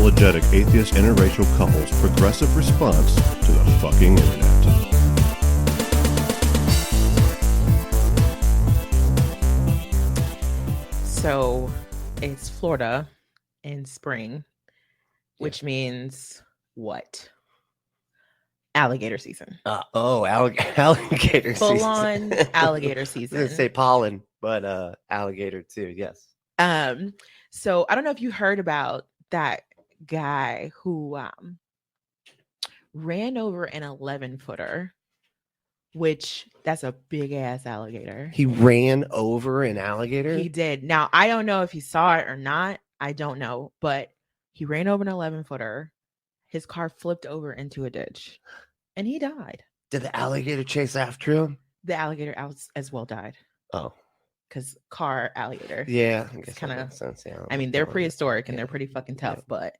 unapologetic atheist interracial couple's progressive response to the fucking internet. So it's Florida in spring, which means what? Alligator season. Alligator Full season. on alligator I was season. gonna say pollen, but alligator too. Yes. So I don't know if you heard about that guy who ran over an 11-footer, which that's a big ass alligator. He ran over an alligator? He did. Now, I don't know if he saw it or not. I don't know, but he ran over an 11-footer. His car flipped over into a ditch and he died. Did the alligator chase after him? The alligator as well died. Oh. Because car alligator. Yeah. I guess kind of sense. Yeah, I mean, they're prehistoric and they're pretty fucking tough, but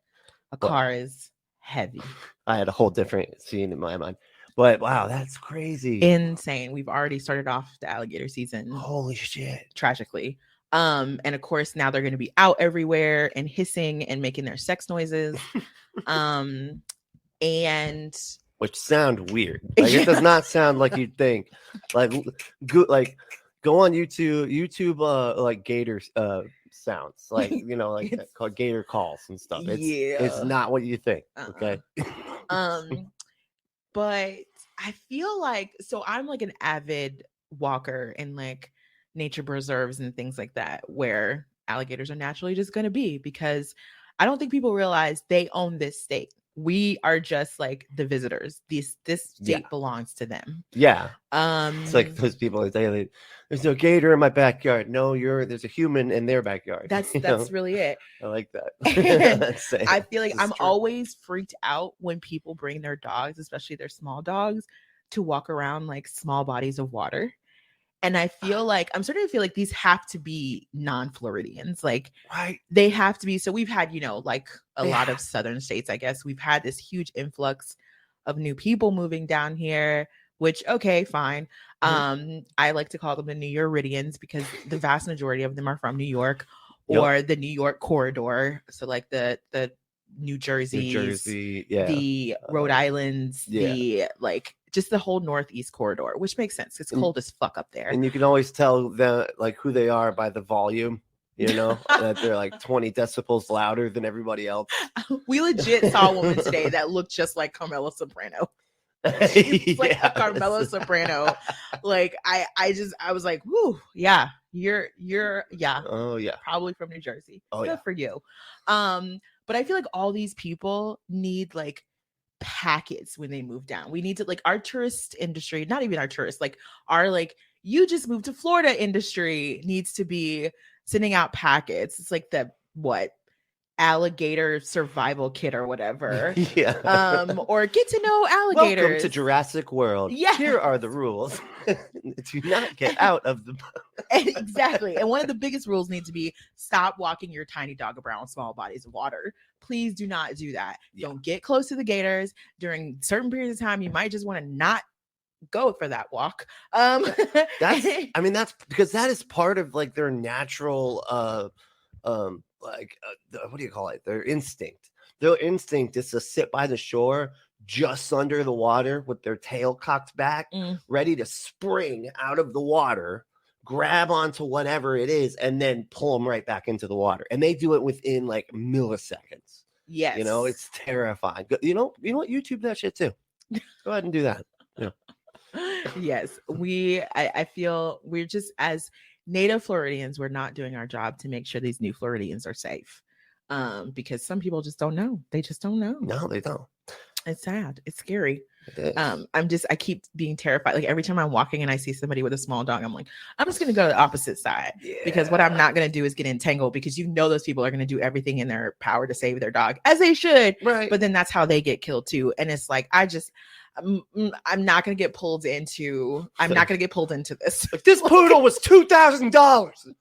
a car is heavy. I had a whole different scene in my mind. But wow, that's crazy. Insane. We've already started off the alligator season. Holy shit. Tragically. And of course now they're going to be out everywhere and hissing and making their sex noises. And which sound weird. Like it does not sound like you'd think. Like go on YouTube like gator sounds. Like, you know, like called gator calls and stuff. It's not what you think. Okay. But I feel like, so I'm like an avid walker in like nature preserves and things like that, where alligators are naturally just going to be, because I don't think people realize they own this state. We are just like the visitors. This state belongs to them. Yeah. It's like those people that say, there's no gator in my backyard. No, there's a human in their backyard. That's really it. I like that. I feel like I'm always freaked out when people bring their dogs, especially their small dogs, to walk around like small bodies of water. And I feel like I'm starting to feel like these have to be non-Floridians. Like, right. They have to be. So we've had, like a lot of southern states, I guess, we've had this huge influx of new people moving down here, which, okay, fine. I like to call them the New Yorkidians because the vast majority of them are from New York or the New York corridor. So like the New Jersey, the Rhode Islands, the like just the whole Northeast corridor, which makes sense. It's cold as fuck up there. And you can always tell who they are by the volume, that they're like 20 decibels louder than everybody else. We legit saw a woman today that looked just like Carmela Soprano. She's like a Carmela Soprano. Like I was like, whoo, yeah, you're oh yeah, probably from New Jersey. Oh, good for you. But I feel like all these people need like packets when they move down. We need to, like, our tourist industry, not even our tourists, like our like you just moved to Florida industry needs to be sending out packets. It's like the alligator survival kit or whatever. Or get to know alligators. Welcome to Jurassic World. Yeah. Here are the rules. Do not get out of the Exactly. And one of the biggest rules needs to be stop walking your tiny dog around small bodies of water. Please do not do that. Don't get close to the gators during certain periods of time. You might just want to not go for that walk. That's because that is part of like their natural what do you call it? Their instinct. Their instinct is to sit by the shore just under the water with their tail cocked back, ready to spring out of the water, grab onto whatever it is, and then pull them right back into the water. And they do it within like milliseconds. Yes. It's terrifying. You know what? YouTube that shit too. Go ahead and do that. Yeah. Yes. I feel we're just, as native Floridians, we're not doing our job to make sure these new Floridians are safe. Because some people just don't know. They just don't know. No, they don't. It's sad. It's scary. I keep being terrified. Like every time I'm walking and I see somebody with a small dog, I'm like, I'm just going to go to the opposite side because what I'm not going to do is get entangled, because those people are going to do everything in their power to save their dog, as they should. Right. But then that's how they get killed too. And it's like, I'm not going to get pulled into this. Like, this poodle was $2,000.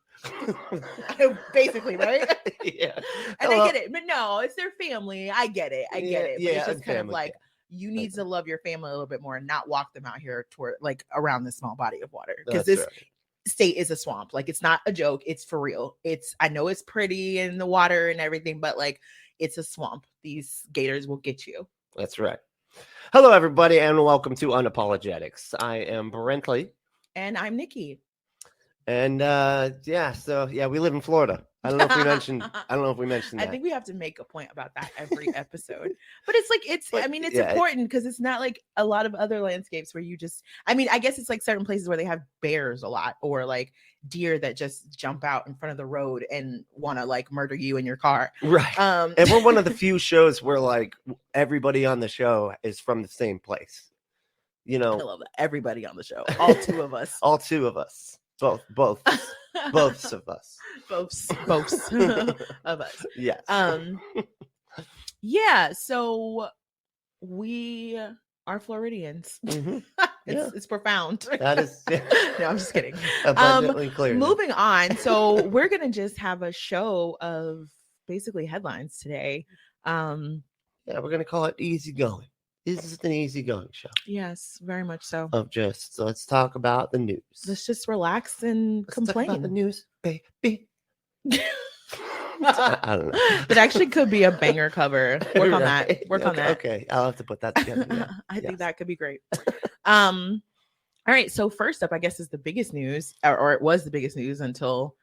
Basically, right? Yeah. And I get it, but no, it's their family. I get it. But it's just kind of like, you need to love your family a little bit more and not walk them out here toward like around this small body of water, because this state is a swamp. Like, it's not a joke. It's for real. I know it's pretty in the water and everything, but like, it's a swamp. These gators will get you. That's right. Hello, everybody, and welcome to Unapologetics. I am Brently. And I'm Nikki. And we live in Florida. I don't know if we mentioned. I that. think we have to make a point about that every episode. But it's like it's Yeah, important because it's not like a lot of other landscapes where you just. I mean, I guess it's like certain places where they have bears a lot, or like deer that just jump out in front of the road and want to like murder you in your car. Right. And we're one of the few shows where like everybody on the show is from the same place. You know, I love that. Everybody on the show, all two of us, all two of us, both of us. Both of us. Yes. Yeah. So we are Floridians. Mm-hmm. It's profound. That is. Yeah. No, I'm just kidding. Abundantly clear. Moving on. So we're gonna just have a show of basically headlines today. Yeah, we're gonna call it easy going. This is an easygoing show. Yes, very much so. So let's talk about the news. Let's just relax and complain. Talk about the news, baby. I don't know. That actually could be a banger cover. Work on that. Work on that. Okay, I'll have to put that together. Yeah. I think that could be great. All right. So first up, I guess is the biggest news, or it was the biggest news until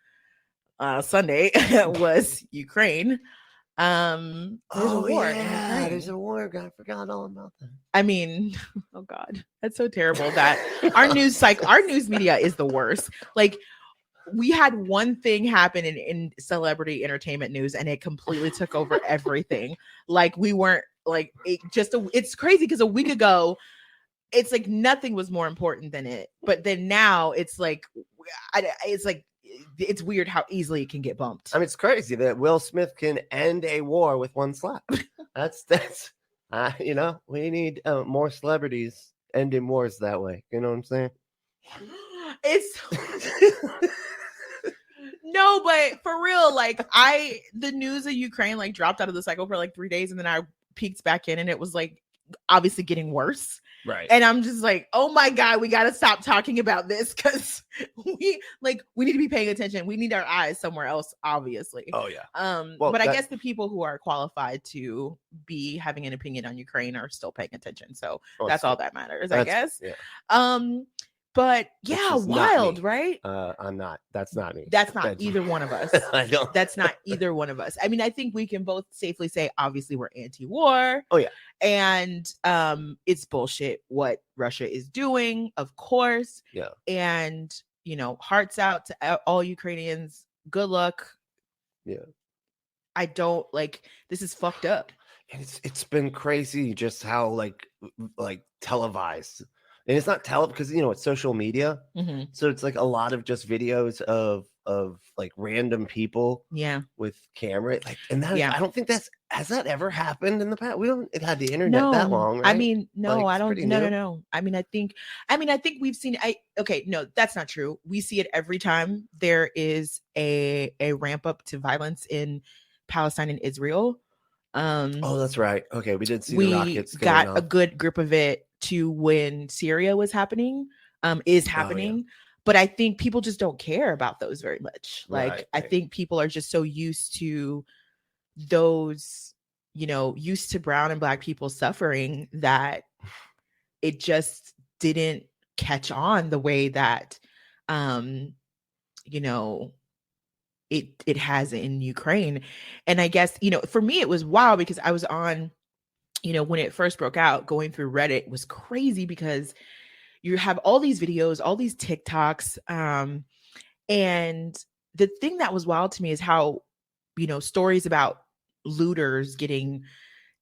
Sunday, was Ukraine. There's a war in Ukraine. There's a war. I forgot all about that. I mean, oh God, that's so terrible that our news media is the worst. Like, we had one thing happen in celebrity entertainment news and it completely took over everything. Like, we weren't like it's crazy because a week ago it's like nothing was more important than it, but then now it's like it's weird how easily it can get bumped. I mean, it's crazy that Will Smith can end a war with one slap. That's we need more celebrities ending wars that way. You know what I'm saying? It's no, but for real, like the news of Ukraine like dropped out of the cycle for like 3 days, and then I peeked back in, and it was like obviously getting worse. Right. And I'm just like, oh my God, we got to stop talking about this because we need to be paying attention. We need our eyes somewhere else, obviously. Oh yeah. But I guess the people who are qualified to be having an opinion on Ukraine are still paying attention. So that's all that matters, I guess. Yeah. But yeah, wild, right? I'm not. That's not me. That's not either one of us. I don't. That's not either one of us. I mean, I think we can both safely say, obviously, we're anti-war. Oh yeah. And it's bullshit what Russia is doing, of course. Yeah. And hearts out to all Ukrainians. Good luck. Yeah. I don't this is fucked up. And it's been crazy just how like televised. And it's not because it's social media, so it's like a lot of just videos of like random people, with camera, I don't think has that ever happened in the past. We don't had the internet that long, right? I mean, no, I don't. No. I mean, I think we've seen. No, that's not true. We see it every time there is a ramp up to violence in Palestine and Israel. Oh, that's right. Okay, we did see the rockets. We got a good grip of it to when Syria was happening, is happening. Oh, yeah. But I think people just don't care about those very much. Right. I think people are just so used to those, used to brown and black people suffering that it just didn't catch on the way that, it has in Ukraine. And I guess, for me, it was wild because I was on, when it first broke out, going through Reddit was crazy because you have all these videos, all these TikToks. And the thing that was wild to me is how, stories about looters getting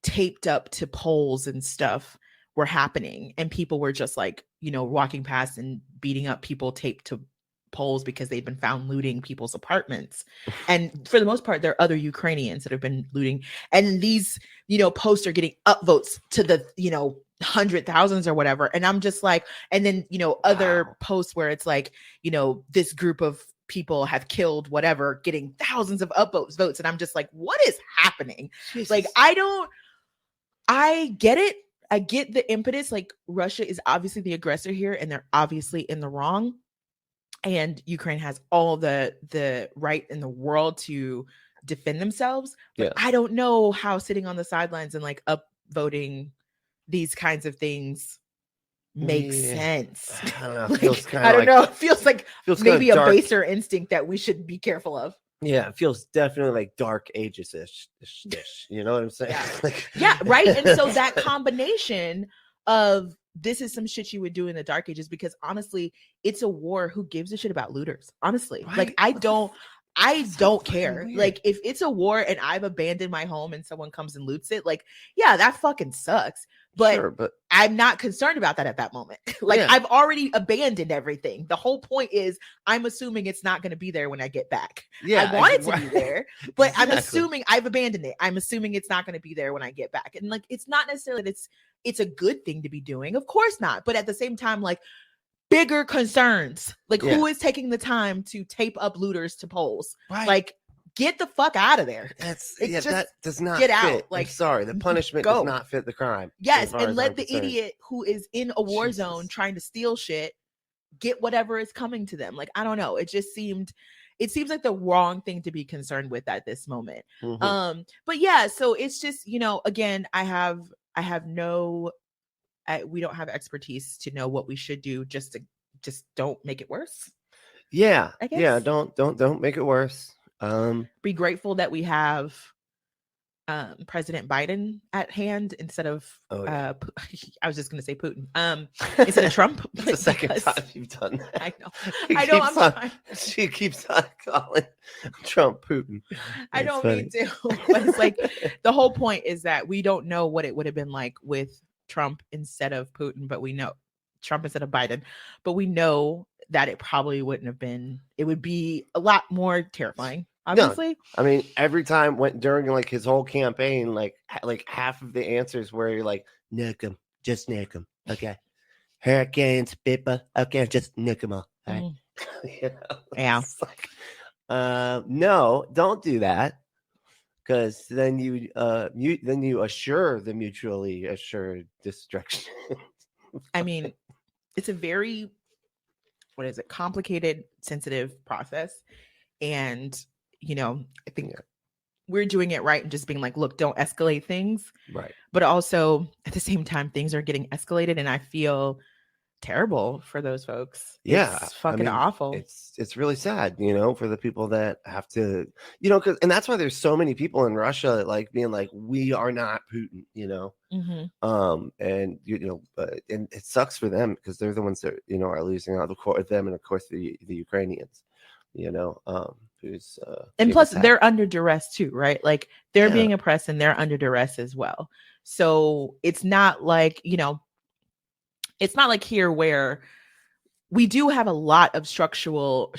taped up to poles and stuff were happening. And people were just walking past and beating up people taped to poles because they've been found looting people's apartments. And for the most part, there are other Ukrainians that have been looting. And these, posts are getting upvotes to the, 100,000s or whatever. And I'm just like, and then, other posts where it's like, this group of people have killed whatever, getting thousands of votes. And I'm just like, what is happening? Jesus. I get it. I get the impetus. Russia is obviously the aggressor here and they're obviously in the wrong. And Ukraine has all the right in the world to defend themselves. But Yeah. I don't know how sitting on the sidelines and like upvoting these kinds of things makes sense. I don't know. Like, Feels kind I of don't know. It feels like maybe a dark. baser instinct that we should be careful of. Yeah, it feels definitely like dark ages-ish. You know what I'm saying? Yeah. Like, Yeah, right. And so that combination of this is some shit you would do in the dark ages, because honestly, it's a war. Who gives a shit about looters? Honestly, Right? like I don't care. Weird. Like if it's a war and I've abandoned my home and someone comes and loots it, like yeah, that fucking sucks. But sure, but I'm not concerned about that at that moment. Like Yeah. I've already abandoned everything. The whole point is I'm assuming it's not going to be there when I get back. yeah, I want it to be right. there, but I'm Exactly. assuming I've abandoned it. I'm assuming it's not going to be there when I get back. And like it's not necessarily that it's a good thing to be doing. Of course not. But at the same time, like bigger concerns. Like Yeah. who is taking the time to tape up looters to polls? Right. Like get the fuck out of there. That's It just that does not get fit. out, like, I'm sorry, the punishment go. does not fit the crime. Yes, as far and as let I'm the concerned. idiot who is in a war zone Jesus. trying to steal shit get whatever is coming to them. Like I don't know. It seems like the wrong thing to be concerned with at this moment. Mhm. But yeah, so it's just, again, we don't have expertise to know what we should do. Just don't make it worse. Yeah, I guess. yeah. Don't make it worse. Be grateful that we have President Biden at hand instead of I was just gonna say Putin. Instead of Trump. It's the second time you've done that. I know. She keeps on calling Trump Putin. I That's don't funny. mean to, but it's like the whole point is that we don't know what it would have been like with Trump instead of Putin, but we know Trump instead of Biden, but we know that it probably wouldn't have been. It would be a lot more terrifying. Obviously, No, I mean, every time during like his whole campaign, like half of the answers where you're like, nuke him, just nuke him, okay? Hurricanes, people, okay, just nuke him all. Right? You know, Yeah. it's like, no, don't do that, because then you assure the mutually assured destruction. I mean, it's a very complicated, sensitive process, and I think we're doing it right and just being like, look, don't escalate things. Right. But also at the same time, things are getting escalated and I feel terrible for those folks. Yeah. It's fucking awful. It's really sad, for the people that have to, and that's why there's so many people in Russia like being like, we are not Putin, Mm-hmm. and and it sucks for them because they're the ones that are losing out, them and of course the Ukrainians, who's and plus they're under duress too, right? Like they're being oppressed and they're under duress as well. So it's not like it's not like here where we do have a lot of structural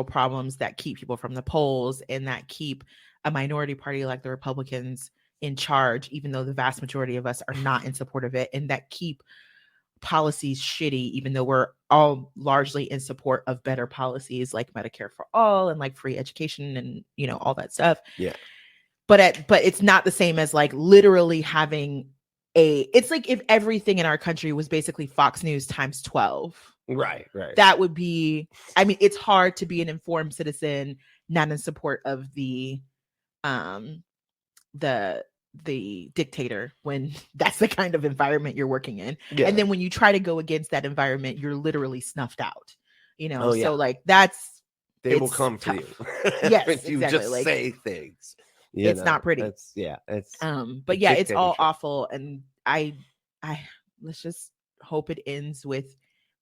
problems that keep people from the polls and that keep a minority party like the Republicans in charge, even though the vast majority of us are not in support of it, and that keep policies shitty, even though we're all largely in support of better policies like Medicare for all and like free education and all that stuff. Yeah. But it's not the same as like literally having it's like if everything in our country was basically Fox News times 12. Right. That would be, I mean, it's hard to be an informed citizen not in support of the dictator when that's the kind of environment you're working in. Yeah. And then when you try to go against that environment, you're literally snuffed out, Oh, yeah. So like they will come for you. Yes, if you exactly. just Like, say things. It's not pretty. It's but yeah, it's all awful. And I let's just hope it ends with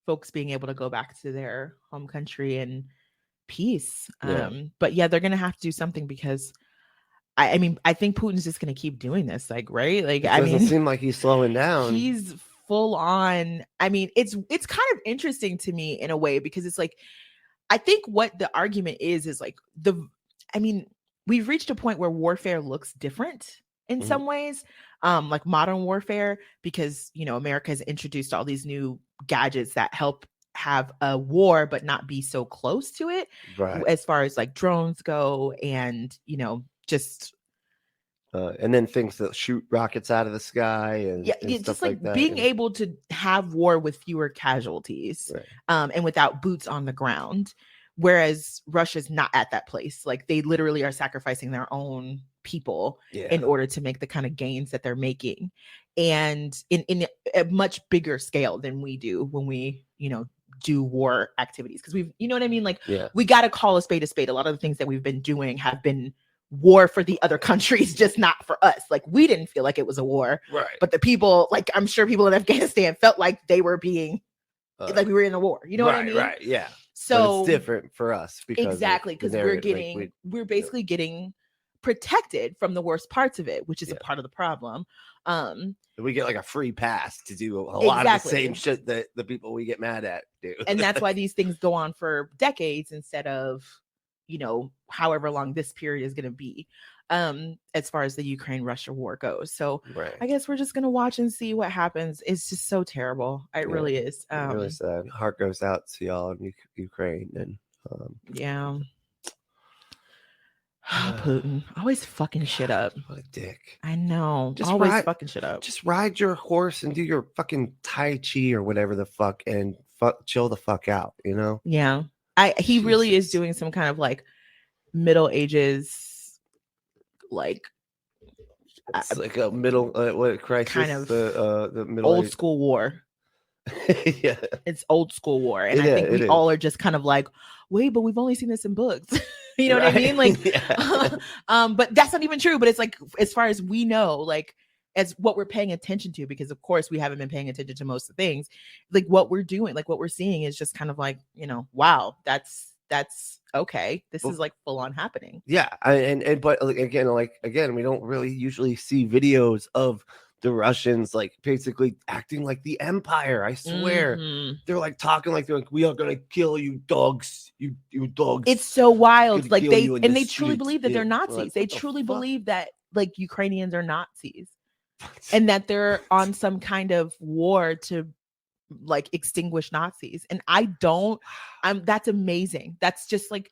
folks being able to go back to their home country and peace. But yeah, they're gonna have to do something because I mean, I think Putin's just gonna keep doing this, like, right? Like, it doesn't seem like he's slowing down. He's full on. I mean, it's kind of interesting to me in a way because it's like, I think what the argument is like we've reached a point where warfare looks different in some ways, like modern warfare, because America has introduced all these new gadgets that help have a war but not be so close to it, right? As far as like drones go, and just and then things that shoot rockets out of the sky and just stuff like that. Being able to have war with fewer casualties, right. And without boots on the ground, whereas Russia's not at that place. Like they literally are sacrificing their own people in order to make the kind of gains that they're making, and in a much bigger scale than we do when we, do war activities. Because we've, you know what I mean? Like we got to call a spade a spade. A lot of the things that we've been doing have been war for the other countries, just not for us. Like we didn't feel like it was a war, right? But the people, like I'm sure people in Afghanistan felt like they were being like we were in a war. You know what I mean? Right. Yeah. So but it's different for us because because we're basically getting protected from the worst parts of it, which is a part of the problem. We get like a free pass to do a lot of the same shit that the people we get mad at do. And that's why these things go on for decades instead of, however long this period is going to be, as far as the Ukraine-Russia war goes. So I guess we're just going to watch and see what happens. It's just so terrible. It really is. Really sad. Heart goes out to y'all in Ukraine. And Putin always fucking shit up. What a dick. I know. Just always fucking shit up. Just ride your horse and do your fucking Tai Chi or whatever the fuck and chill the fuck out, Yeah. He really is doing some kind of like Middle Ages, like it's like a middle what crisis, kind of the middle old school war. Yeah, it's old school war, and I think we all are just kind of like, wait, but we've only seen this in books. You know what I mean? Like, but that's not even true. But it's like, as far as we know, like, as what we're paying attention to, because of course we haven't been paying attention to most of the things, like what we're doing, like what we're seeing is just kind of like, wow, that's okay. This is like full on happening. Yeah. But again, we don't really usually see videos of the Russians like basically acting like the empire. I swear. They're like talking like we are gonna kill you dogs, you dogs. It's so wild. Like they truly believe that they're Nazis. Like, they truly believe that like Ukrainians are Nazis. And that they're on some kind of war to like extinguish Nazis. And that's amazing. That's just like,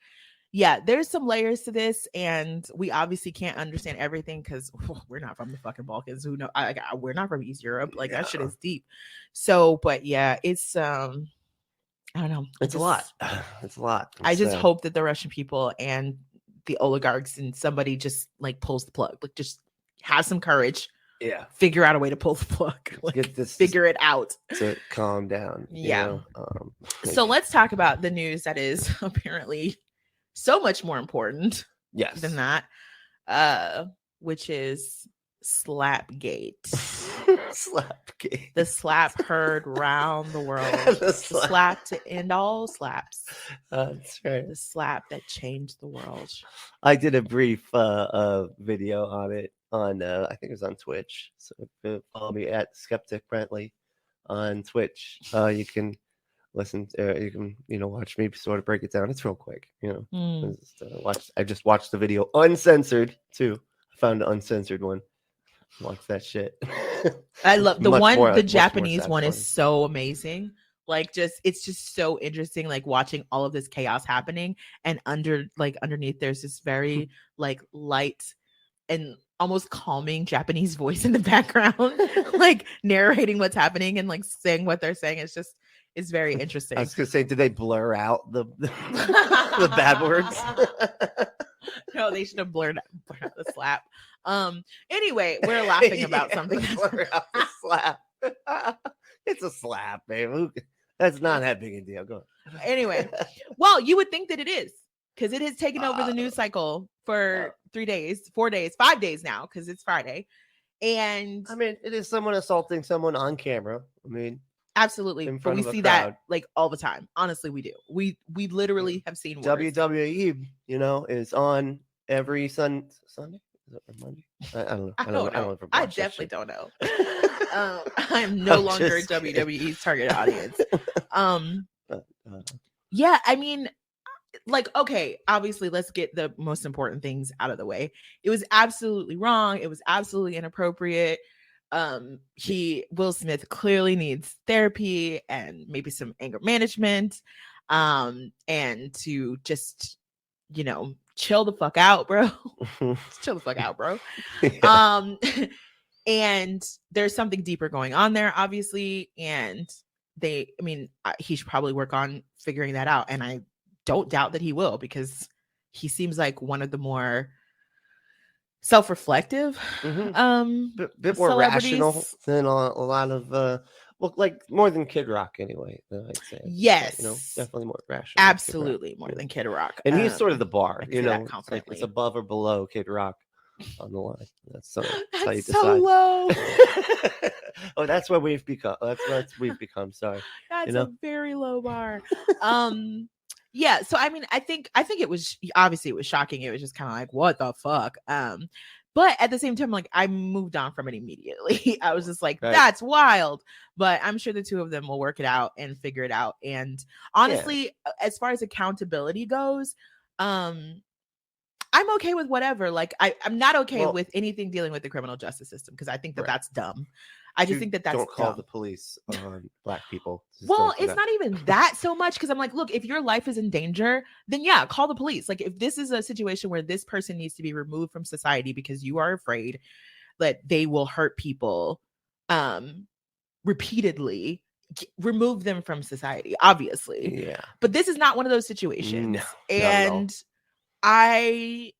there's some layers to this, and we obviously can't understand everything because we're not from the fucking Balkans. Who know? We're not from East Europe. Like that shit is deep. So, but it's I don't know. It's a lot. It's a lot. I just hope that the Russian people and the oligarchs and somebody just like pulls the plug. Like just have some courage. Yeah, figure out a way to pull the plug. Like, get this, figure it out to calm down. So let's talk about the news that is apparently so much more important. Than that, which is Slapgate. Slapgate. The slap heard round the world. The slap to end all slaps. That's right. The slap that changed the world. I did a brief video on it. On I think it was on Twitch. So follow me at Skeptic Brently on Twitch. You can listen. You can watch me sort of break it down. It's real quick. I just watched the video uncensored too. I found an uncensored one. Watch that shit. I love the Japanese one is so amazing. Like it's just so interesting. Like watching all of this chaos happening, and underneath there's this very like light and almost calming Japanese voice in the background, like narrating what's happening and like saying what they're saying. It's very interesting. I was gonna say, did they blur out the bad words? No, they should have blurred out the slap. Anyway, we're laughing about something. Blur out the slap. It's a slap, babe. That's not that big a deal. Go on. Anyway, well, you would think that it is, because it has taken over the news cycle for 3 days, 4 days, 5 days now, because it's Friday. And I mean, it is someone assaulting someone on camera. I mean, absolutely. But we see that like all the time. Honestly, we do. We literally have seen worse. WWE, is on every Sunday. Is it Monday? I don't know. I definitely don't know. I am no longer WWE's target audience. Yeah, I mean, like, okay, obviously let's get the most important things out of the way. It was absolutely wrong. It was absolutely inappropriate. Will Smith clearly needs therapy and maybe some anger management, and to just, chill the fuck out, bro. Chill the fuck out, bro. Yeah. And there's something deeper going on there, obviously. And he should probably work on figuring that out. And I don't doubt that he will, because he seems like one of the more self-reflective bit more rational celebrities. than a lot of well, like more than Kid Rock anyway, I'd say. Yes, you know, definitely more rational than Kid Rock. absolutely more than Kid Rock. And he's sort of the bar, I can you say that know, it's like confidently. it's above or below Kid Rock on the line. That's how you That's so decide. low. Oh, that's what we've become. That's what we've become. Sorry. That's You know? a very low bar. Yeah, so I mean, I think it was, obviously it was shocking. It was just kind of like, what the fuck? But at the same time, like, I moved on from it immediately. I was just like, Right. that's wild. But I'm sure the two of them will work it out and figure it out. And honestly, as far as accountability goes, I'm okay with whatever. Like, I'm not okay with anything dealing with the criminal justice system, because I think that that's dumb. I just think that that's don't call dumb. the police on Black people. Just Well, don't do it's that. not even that so much, because I'm like, look, if your life is in danger, then yeah, call the police. Like, if this is a situation where this person needs to be removed from society because you are afraid that they will hurt people repeatedly, remove them from society, obviously. Yeah. But this is not one of those situations. No, and I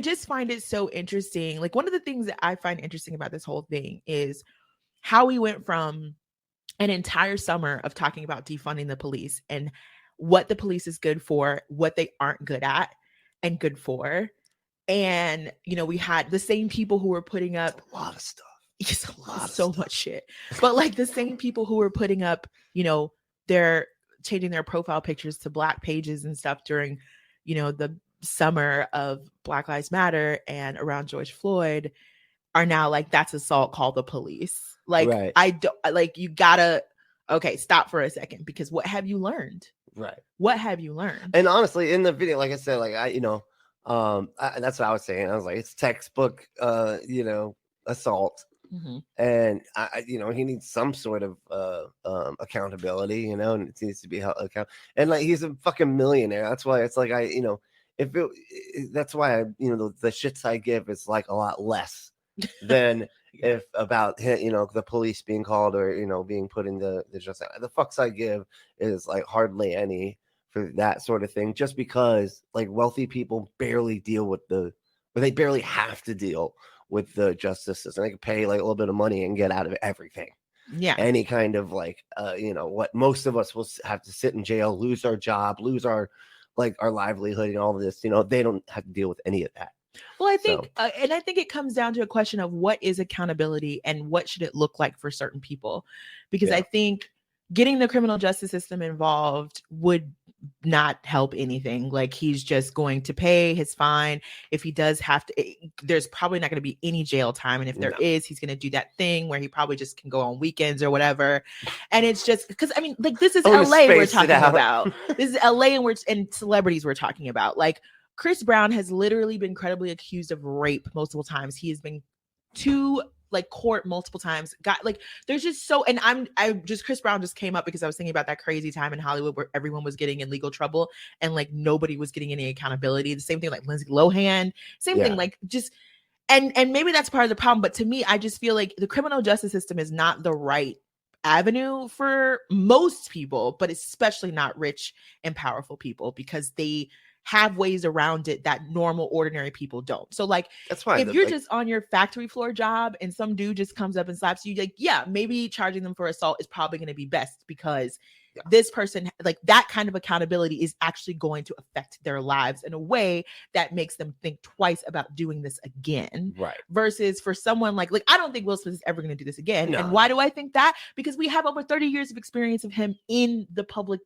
just find it so interesting. Like, one of the things that I find interesting about this whole thing is how we went from an entire summer of talking about defunding the police and what the police is good for, what they aren't good at and good for. And, you know, we had the same people who were putting up a lot of stuff. It's so much shit. But like the same people who were putting up, you know, they're changing their profile pictures to Black pages and stuff during, you know, the summer of Black Lives Matter and around George Floyd, are now like, that's assault, call the police. Like, Right. I don't, like, you gotta, okay, stop for a second, because what have you learned? Right. What have you learned? And honestly, in the video, like I said, like that's what I was saying. I was like, it's textbook, you know, assault. Mm-hmm. And you know, he needs some sort of accountability, you know, and it needs to be held account. And like, he's a fucking millionaire. That's why it's like, you know, that's why you know, the shits I give is like a lot less than if about, you know, the police being called, or, you know, being put in the fucks I give is like hardly any for that sort of thing, just because like wealthy people barely deal with they barely have to deal with the justice system. They can pay like a little bit of money and get out of everything. Yeah. Any kind of like, you know, what most of us will have to sit in jail, lose our job, lose our livelihood and all of this, you know, they don't have to deal with any of that. Well, I think, and I think it comes down to a question of what is accountability and what should it look like for certain people, because I think getting the criminal justice system involved would not help anything. Like, he's just going to pay his fine. If he does have to, there's probably not going to be any jail time. And if there is, he's going to do that thing where he probably just can go on weekends or whatever. And it's just because, I mean, like, this is LA we're talking about. This is LA, and celebrities we're talking about. Like, Chris Brown has literally been credibly accused of rape multiple times. He has been to like court multiple times. Got like, there's just so, and Chris Brown just came up because I was thinking about that crazy time in Hollywood where everyone was getting in legal trouble and like nobody was getting any accountability. The same thing like Lindsay Lohan, same thing, like just, and maybe that's part of the problem. But to me, I just feel like the criminal justice system is not the right avenue for most people, but especially not rich and powerful people, because they have ways around it that normal, ordinary people don't. So like, that's why if you're just on your factory floor job and some dude just comes up and slaps you, like, yeah, maybe charging them for assault is probably going to be best, because this person, like, that kind of accountability is actually going to affect their lives in a way that makes them think twice about doing this again. Right. Versus for someone like I don't think Will Smith is ever going to do this again. No. And why do I think that? Because we have over 30 years of experience of him in the public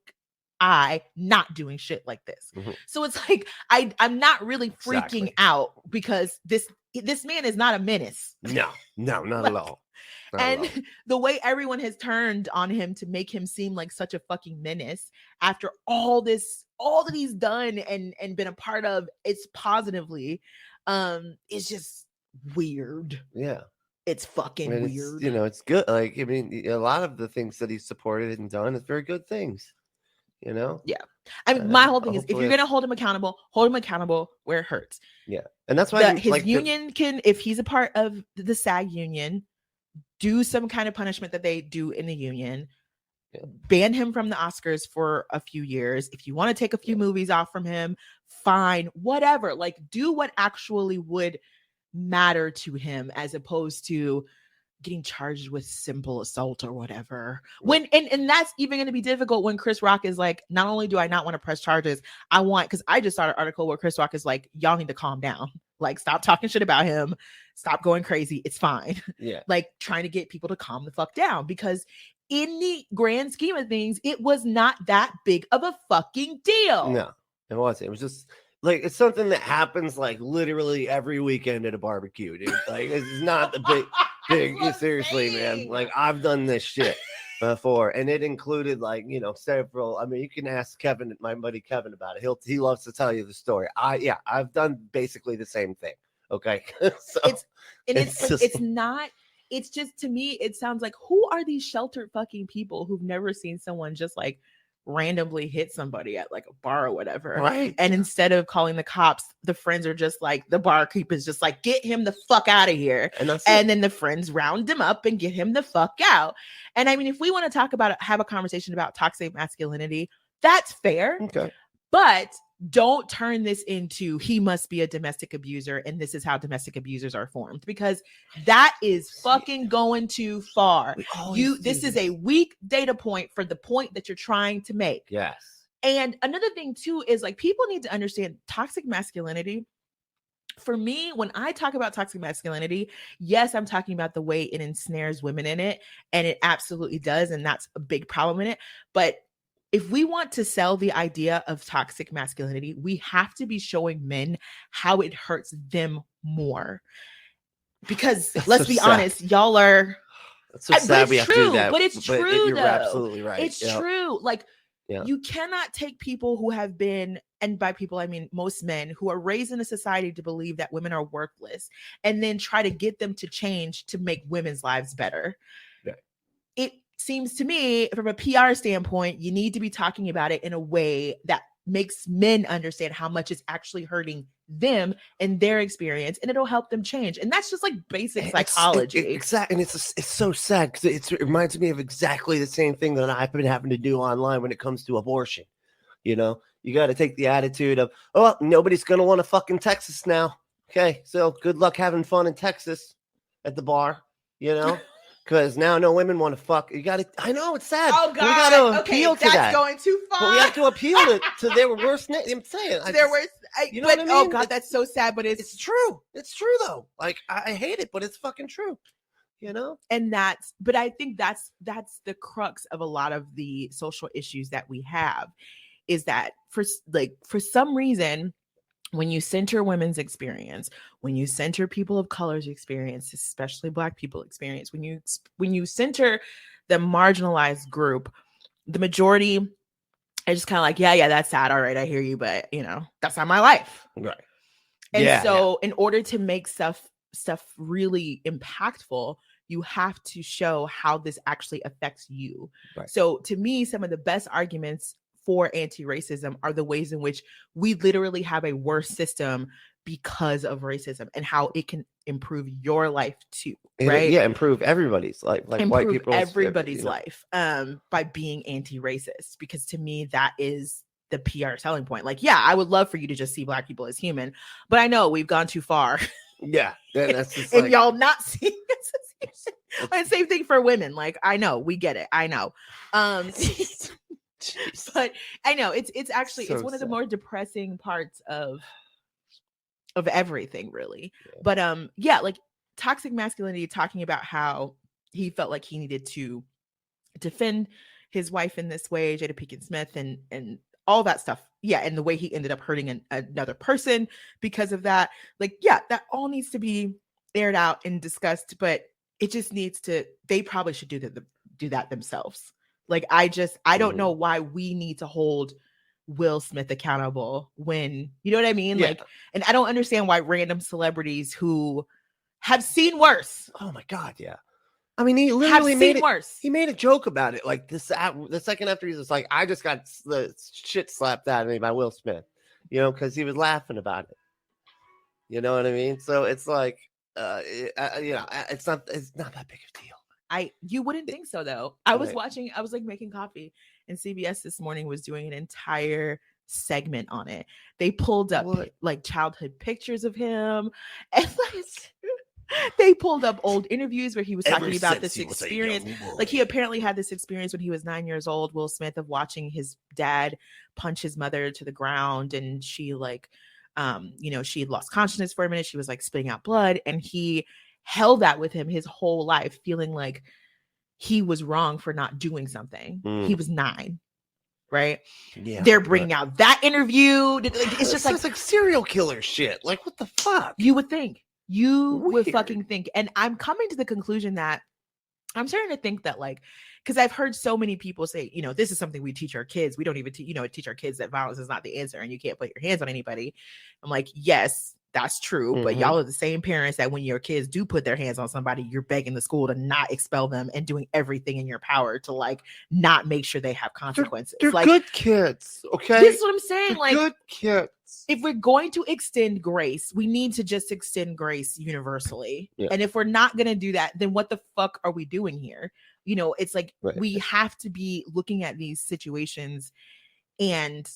eye not doing shit like this. Mm-hmm. So it's like I'm not really freaking out, because this man is not a menace. No, not at all. And the way everyone has turned on him to make him seem like such a fucking menace after all that he's done and been a part of, it's positively, it's just weird. Yeah. It's fucking weird. You know, it's good. Like, I mean, a lot of the things that he's supported and done is very good things. You know? Yeah. I mean, my whole thing is, if you're going to hold him accountable where it hurts. Yeah. And that's why his union can, if he's a part of the SAG union, do some kind of punishment that they do in the union, ban him from the Oscars for a few years. If you want to take a few movies off from him, fine, whatever. Like, do what actually would matter to him, as opposed to getting charged with simple assault or whatever. When and that's even going to be difficult when Chris Rock is like, not only do I not want to press charges, because I just saw an article where Chris Rock is like, y'all need to calm down. Like, stop talking shit about him. Stop going crazy. It's fine. Yeah. Like, trying to get people to calm the fuck down, because in the grand scheme of things, it was not that big of a fucking deal. No, it wasn't. It was just like, it's something that happens like literally every weekend at a barbecue, dude. Like, it's not the big, seriously, man. Like, I've done this shit before, and it included like, several. I mean, you can ask Kevin, my buddy Kevin, about it. He loves to tell you the story. I've done basically the same thing. Okay. So it's just, to me, it sounds like, who are these sheltered fucking people who've never seen someone just like randomly hit somebody at like a bar or whatever, right? And instead of calling the cops, the friends are just like, the barkeep is just like, get him the fuck out of here, and then the friends round him up and get him the fuck out. And I mean, if we want to talk about it, have a conversation about toxic masculinity, that's fair. Okay. But don't turn this into, he must be a domestic abuser and this is how domestic abusers are formed, because that is fucking going too far. This is a weak data point for the point that you're trying to make. Yes. And another thing too is, like, people need to understand toxic masculinity. For me, when I talk about toxic masculinity, yes, I'm talking about the way it ensnares women in it, and it absolutely does, and that's a big problem in it. But if we want to sell the idea of toxic masculinity, we have to be showing men how it hurts them more. Because let's be honest, y'all are. That's so sad we have to do that. But it's true, you're though. absolutely right. It's true. Like, you cannot take people who have been, and by people I mean most men, who are raised in a society to believe that women are worthless, and then try to get them to change to make women's lives better. Yeah. It seems to me, from a PR standpoint, you need to be talking about it in a way that makes men understand how much it's actually hurting them and their experience, and it'll help them change. And that's just like basic psychology. Exactly. And it's so sad, because it reminds me of exactly the same thing that I've been having to do online when it comes to abortion. You got to take the attitude of, oh, nobody's going to want to fucking Texas now. Okay, so good luck having fun in Texas at the bar, because now no women want to fuck. You got to, I know it's sad. Oh, God. We got to appeal to that. That's going too far. But we have to appeal to their worst. I'm saying. You know what I mean? Oh, God, that's so sad, but it's true. It's true, though. Like, I hate it, but it's fucking true. And but I think that's the crux of a lot of the social issues that we have, is that for some reason, when you center women's experience, when you center people of color's experience, especially Black people experience, when you center the marginalized group, the majority are just kind of like, yeah, that's sad. All right, I hear you, but that's not my life. Right. And in order to make stuff really impactful, you have to show how this actually affects you. Right. So to me, some of the best arguments for anti-racism are the ways in which we literally have a worse system because of racism, and how it can improve your life too, right? Improve everybody's life, like white people, everybody's life, by being anti-racist. Because to me, that is the PR selling point. Like, I would love for you to just see Black people as human, but I know we've gone too far. That's just and y'all not seeing it. And same thing for women. Like, I know, we get it. I know. But I know it's actually so it's one of the more depressing parts of everything, really. But like toxic masculinity, talking about how he felt like he needed to defend his wife in this way, Jada Pinkett Smith, and all that stuff. And the way he ended up hurting another person because of that. Like, that all needs to be aired out and discussed, but it just needs to. They probably should do that themselves. Like, I don't know why we need to hold Will Smith accountable when, you know what I mean? Like, and I don't understand why random celebrities who have seen worse. Oh my God. Yeah. I mean, he literally worse. He made a joke about it. Like the second after he was like, I just got the shit slapped out of me by Will Smith, because he was laughing about it. You know what I mean? So it's like, it's not that big of a deal. You wouldn't think so though. I was Right. I was like making coffee, and CBS this morning was doing an entire segment on it. They pulled up What? like childhood pictures of him, and like they pulled up old interviews where he was talking about this experience. Like he apparently had this experience when he was 9 years old, Will Smith, of watching his dad punch his mother to the ground, and she like she had lost consciousness for a minute. She was like spitting out blood, and he held that with him his whole life, feeling like he was wrong for not doing something. He was 9, right? Yeah. They're bringing out that interview. Like, it's just like serial killer shit. Like, what the fuck? You would think. You would Weird. fucking think. And I'm coming to the conclusion that I'm starting to think that, like, because I've heard so many people say, this is something we teach our kids. We don't even teach our kids that violence is not the answer and you can't put your hands on anybody. I'm like, yes, that's true. But y'all are the same parents that when your kids do put their hands on somebody, you're begging the school to not expel them and doing everything in your power to like not make sure they have consequences. They're like good kids. Okay. This is what I'm saying. They're like good kids. If we're going to extend grace, we need to just extend grace universally. Yeah. And if we're not going to do that, then what the fuck are we doing here? It's like we have to be looking at these situations and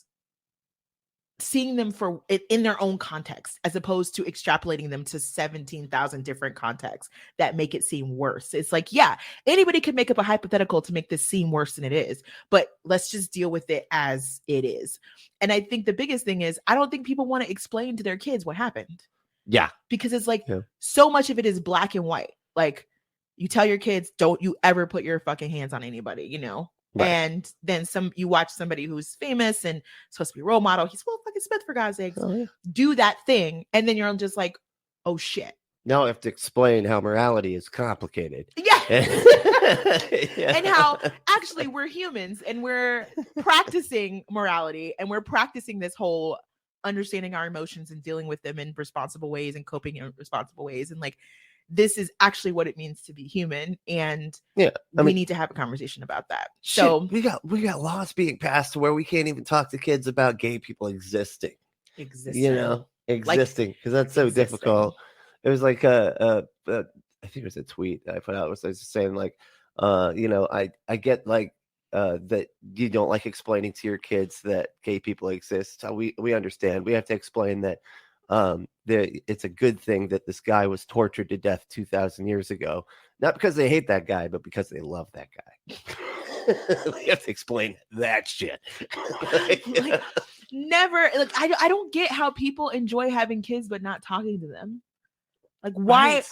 seeing them for it in their own context, as opposed to extrapolating them to 17,000 different contexts that make it seem worse. It's like, yeah, anybody could make up a hypothetical to make this seem worse than it is, but let's just deal with it as it is. And I think the biggest thing is, I don't think people want to explain to their kids what happened. Yeah. Because it's like, so much of it is black and white. Like, you tell your kids, don't you ever put your fucking hands on anybody, Right. And then you watch somebody who's famous and supposed to be a role model. He's Will fucking Smith, for God's sakes. Oh, yeah. Do that thing. And then you're just like, oh shit. Now I have to explain how morality is complicated. Yeah. And how actually we're humans and we're practicing morality and we're practicing this whole understanding our emotions and dealing with them in responsible ways and coping in responsible ways. And like, this is actually what it means to be human, and we need to have a conversation about that. Shit, so we got laws being passed to where we can't even talk to kids about gay people existing, because that's so difficult. It was like I think it was a tweet that I put out. It was saying like, I get like that you don't like explaining to your kids that gay people exist. So we understand. We have to explain that it's a good thing that this guy was tortured to death 2,000 years ago, not because they hate that guy, but because they love that guy. We have to explain that shit. Never. Like, I don't get how people enjoy having kids but not talking to them. Like, why? Right.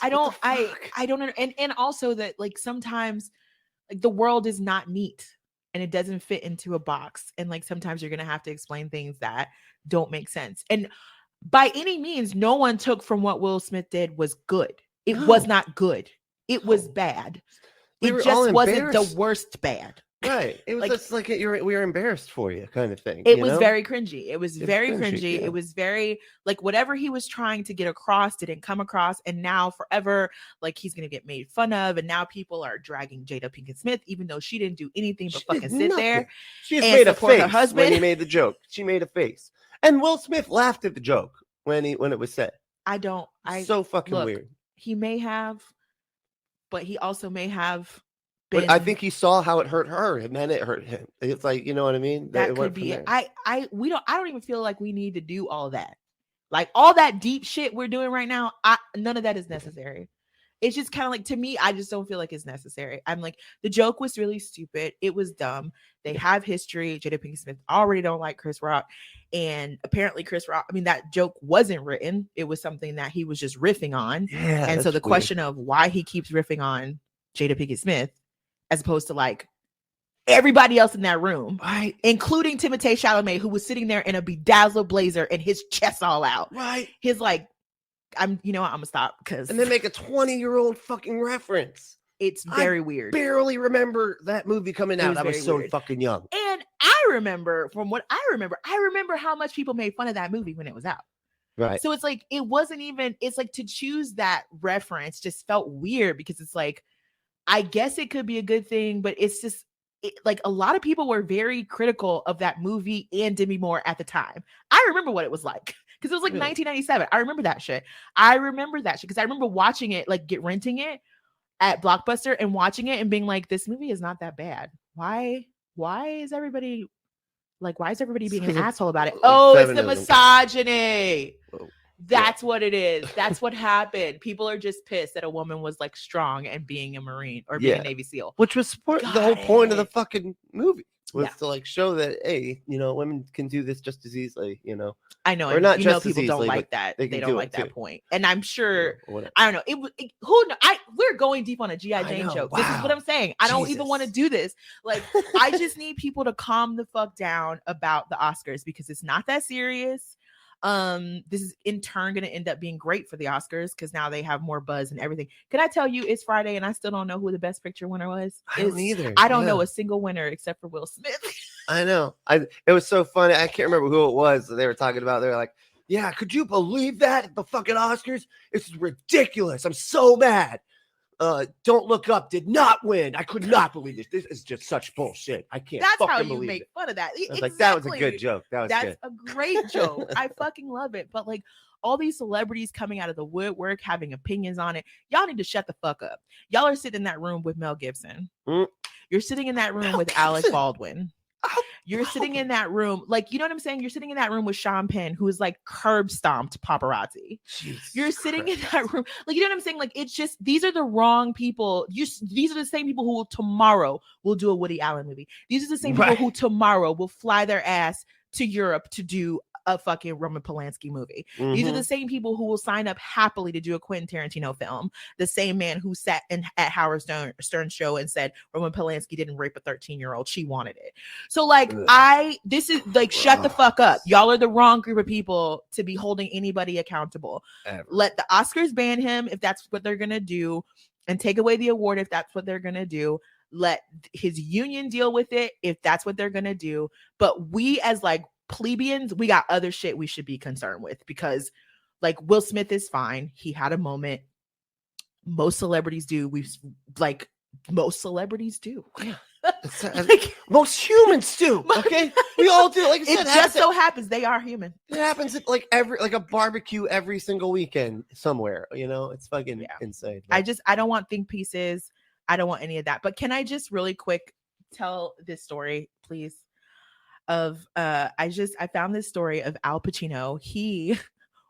I don't. And also that, like, sometimes like the world is not neat and it doesn't fit into a box, and like sometimes you're gonna have to explain things that don't make sense. And by any means, no one took from what Will Smith did was good. It was not good. It was bad. It just wasn't the worst bad. Right. It was just like we were embarrassed for you kind of thing. It was very cringy. It was very cringy. Yeah. It was very like whatever he was trying to get across didn't come across. And now forever, like he's going to get made fun of. And now people are dragging Jada Pinkett Smith, even though she didn't do anything but fucking sit there. She just made a face her husband. When he made the joke. She made a face. And Will Smith laughed at the joke when it was said. So fucking weird. He may have, but he also may have. But I think he saw how it hurt her, and then it hurt him. It's like, you know what I mean? That could be it. I don't even feel like we need to do all that. Like all that deep shit we're doing right now, none of that is necessary. It's just kind of like, to me, I just don't feel like it's necessary. I'm like, the joke was really stupid. It was dumb. They have history. Jada Pinkett Smith already don't like Chris Rock. And apparently Chris Rock, that joke wasn't written. It was something that he was just riffing on. Yeah, and so the question of why he keeps riffing on Jada Pinkett Smith, as opposed to like everybody else in that room, right, including Timothée Chalamet, who was sitting there in a bedazzled blazer and his chest all out. Right. He's like, I'm gonna stop because. And then make a 20-year-old fucking reference. It's very weird. Barely remember that movie coming out. I was so fucking young. And I remember how much people made fun of that movie when it was out. Right. So it's like, it's like to choose that reference just felt weird, because it's like, I guess it could be a good thing, but it's just like a lot of people were very critical of that movie and Demi Moore at the time. I remember what it was like, because it was like 1997. I remember that shit. Because I remember watching it, like renting it, at Blockbuster and watching it and being like, this movie is not that bad. Why is everybody being an asshole about it? Oh, it's the misogyny. That's what it is. That's what happened. People are just pissed that a woman was like strong and being a Marine or being a Navy SEAL. Which was the whole point of the fucking movie. Was to like show that, hey, women can do this just as easily, I know, or not just just people as don't easily, like that. They don't like that point, and I'm sure. I don't know. We're going deep on a GI Jane joke. Wow. This is what I'm saying. I don't even want to do this. Like, I just need people to calm the fuck down about the Oscars because it's not that serious. This is in turn going to end up being great for the Oscars because now they have more buzz and everything. Can I tell you it's Friday and I still don't know who the best picture winner was? I don't either. I don't know a single winner except for Will Smith. I know. It was so funny. I can't remember who it was that they were talking about. They were like, yeah, could you believe that? The fucking Oscars? It's ridiculous. I'm so mad. Don't Look Up did not win. I could not believe this. This is just such bullshit. I can't. That's how you believe make fun of that. I was like, that was a good joke. That's good. A great joke. I fucking love it. But like all these celebrities coming out of the woodwork, having opinions on it. Y'all need to shut the fuck up. Y'all are sitting in that room with Mel Gibson. You're sitting in that room with Alec Baldwin. You're sitting in that room, like, you know what I'm saying? You're sitting in that room with Sean Penn, who is like curb stomped paparazzi. You're sitting in that room, like, you know what I'm saying? Like, it's just, these are the wrong people. These are the same people who tomorrow will do a Woody Allen movie. These are the same people who tomorrow will fly their ass to Europe to do a fucking Roman Polanski movie. These are the same people who will sign up happily to do a Quentin Tarantino film. The same man who sat at Howard Stern's show and said Roman Polanski didn't rape a 13-year-old. She wanted it. So like, this is like, shut the fuck up. Y'all are the wrong group of people to be holding anybody accountable. Ever. Let the Oscars ban him if that's what they're going to do, and take away the award if that's what they're going to do. Let his union deal with it if that's what they're going to do. But we as like plebeians, we got other shit we should be concerned with, because like Will Smith is fine. He had a moment. Most celebrities do. Most celebrities do. Yeah. Like, most humans do. Okay, we all do. Like I said, it just so happens they are human. It happens at like a barbecue every single weekend somewhere. It's fucking insane. But I don't want think pieces. I don't want any of that. But can I just really quick tell this story, please? I found this story of Al Pacino. He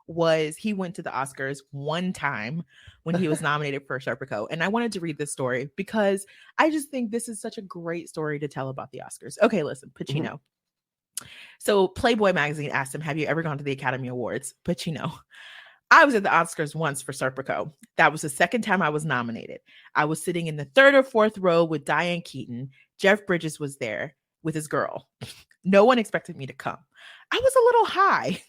went to the Oscars one time when he was nominated for Serpico, and I wanted to read this story because I just think this is such a great story to tell about the Oscars. Okay, listen, Pacino. So Playboy magazine asked him, have you ever gone to the Academy Awards? Pacino: I was at the Oscars once for Serpico. That was the second time I was nominated. I was sitting in the third or fourth row with Diane Keaton. Jeff Bridges was there with his girl. No one expected me to come. I was a little high.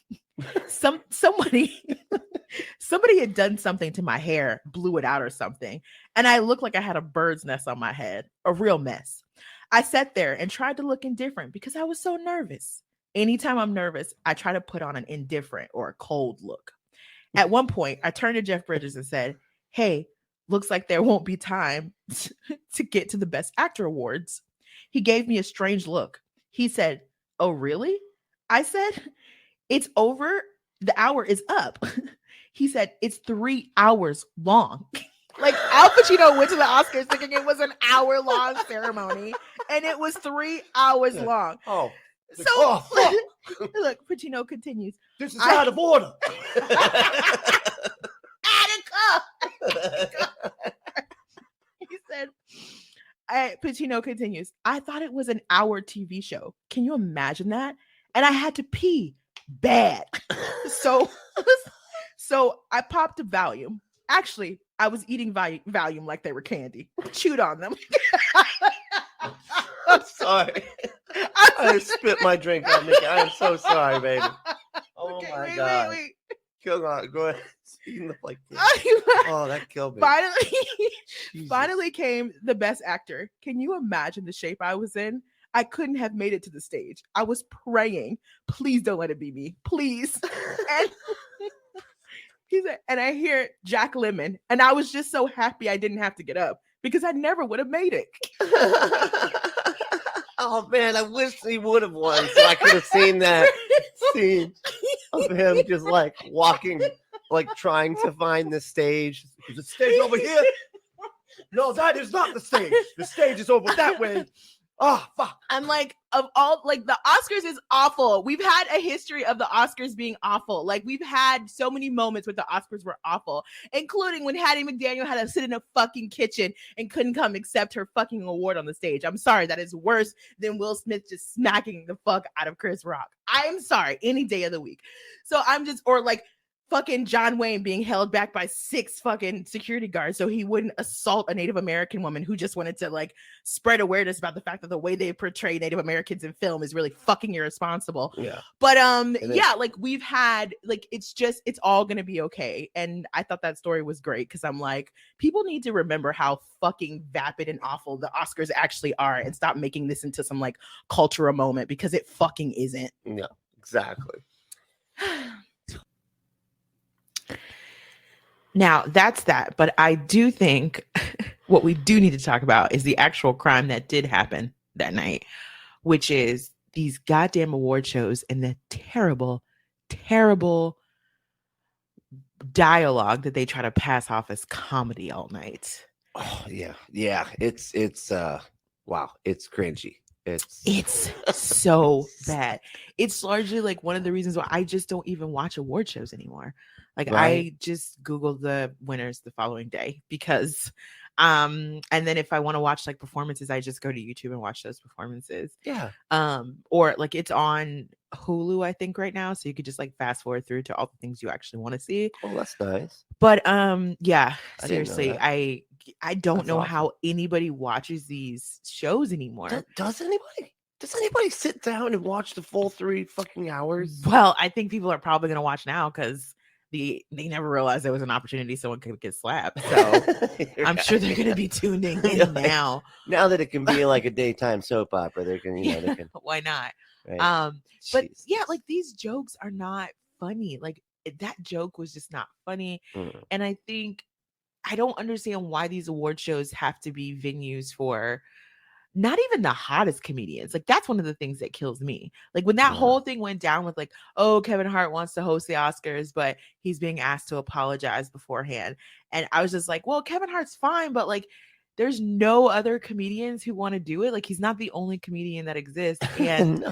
Somebody had done something to my hair, blew it out or something, and I looked like I had a bird's nest on my head, a real mess. I sat there and tried to look indifferent because I was so nervous. Anytime I'm nervous, I try to put on an indifferent or a cold look. At one point, I turned to Jeff Bridges and said, hey, looks like there won't be time to get to the Best Actor awards. He gave me a strange look. He said, oh, really? I said, it's over. The hour is up. He said, it's 3 hours long. Like, Al Pacino went to the Oscars thinking it was an hour-long ceremony, and it was 3 hours long. Oh. So, look, Pacino continues. This is out of order. He said, Pacino continues, I thought it was an hour TV show. Can you imagine that? And I had to pee bad. So I popped a Valium. Actually, I was eating Valium like they were candy. Chewed on them. I'm sorry. I spit my drink on Nikki. I am so sorry, baby. Oh okay, my God. Wait. Go ahead. Like oh, that killed me. Finally came the Best Actor. Can you imagine the shape I was in? I couldn't have made it to the stage. I was praying, please don't let it be me. Please. And he said, and I hear Jack Lemmon, and I was just so happy I didn't have to get up because I never would have made it. Oh man, I wish he would have won so I could have seen that scene of him just like walking, like trying to find the stage. There's a stage over here. No, that is not the stage. The stage is over that way. Oh, fuck. I'm like, of all, like, the Oscars is awful. We've had a history of the Oscars being awful. Like, we've had so many moments where the Oscars were awful, including when Hattie McDaniel had to sit in a fucking kitchen and couldn't come accept her fucking award on the stage. I'm sorry. That is worse than Will Smith just smacking the fuck out of Chris Rock. I'm sorry. Any day of the week. So I'm just, or like, fucking John Wayne being held back by 6 fucking security guards so he wouldn't assault a Native American woman who just wanted to like spread awareness about the fact that the way they portray Native Americans in film is really fucking irresponsible. Yeah. But yeah, like we've had like it's all gonna be okay. And I thought that story was great because I'm like, people need to remember how fucking vapid and awful the Oscars actually are and stop making this into some like cultural moment because it fucking isn't. Yeah, exactly. Now, that's that. But I do think what we do need to talk about is the actual crime that did happen that night, which is these goddamn award shows and the terrible, terrible dialogue that they try to pass off as comedy all night. Oh, yeah. Yeah. It's wow. It's cringy. It's so bad. It's largely like one of the reasons why I just don't even watch award shows anymore. Like right. I just Google the winners the following day because and then if I want to watch like performances, I just go to YouTube and watch those performances. Yeah. Or like it's on Hulu, I think, right now. So you could just like fast forward through to all the things you actually want to see. Oh, that's nice. But yeah, seriously, I don't know how anybody watches these shows anymore. Does anybody sit down and watch the full 3 fucking hours? Well, I think people are probably gonna watch now because they never realized there was an opportunity someone could get slapped. So I'm sure they're gonna be tuning in now. Now that it can be like a daytime soap opera, they can, they can. Why not? Right? But yeah, like these jokes are not funny. Like that joke was just not funny. And I think I don't understand why these award shows have to be venues for not even the hottest comedians. Like that's one of the things that kills me. Like when that whole thing went down with like, oh, Kevin Hart wants to host the Oscars, but he's being asked to apologize beforehand. And I was just like, well, Kevin Hart's fine, but like there's no other comedians who want to do it. Like he's not the only comedian that exists. And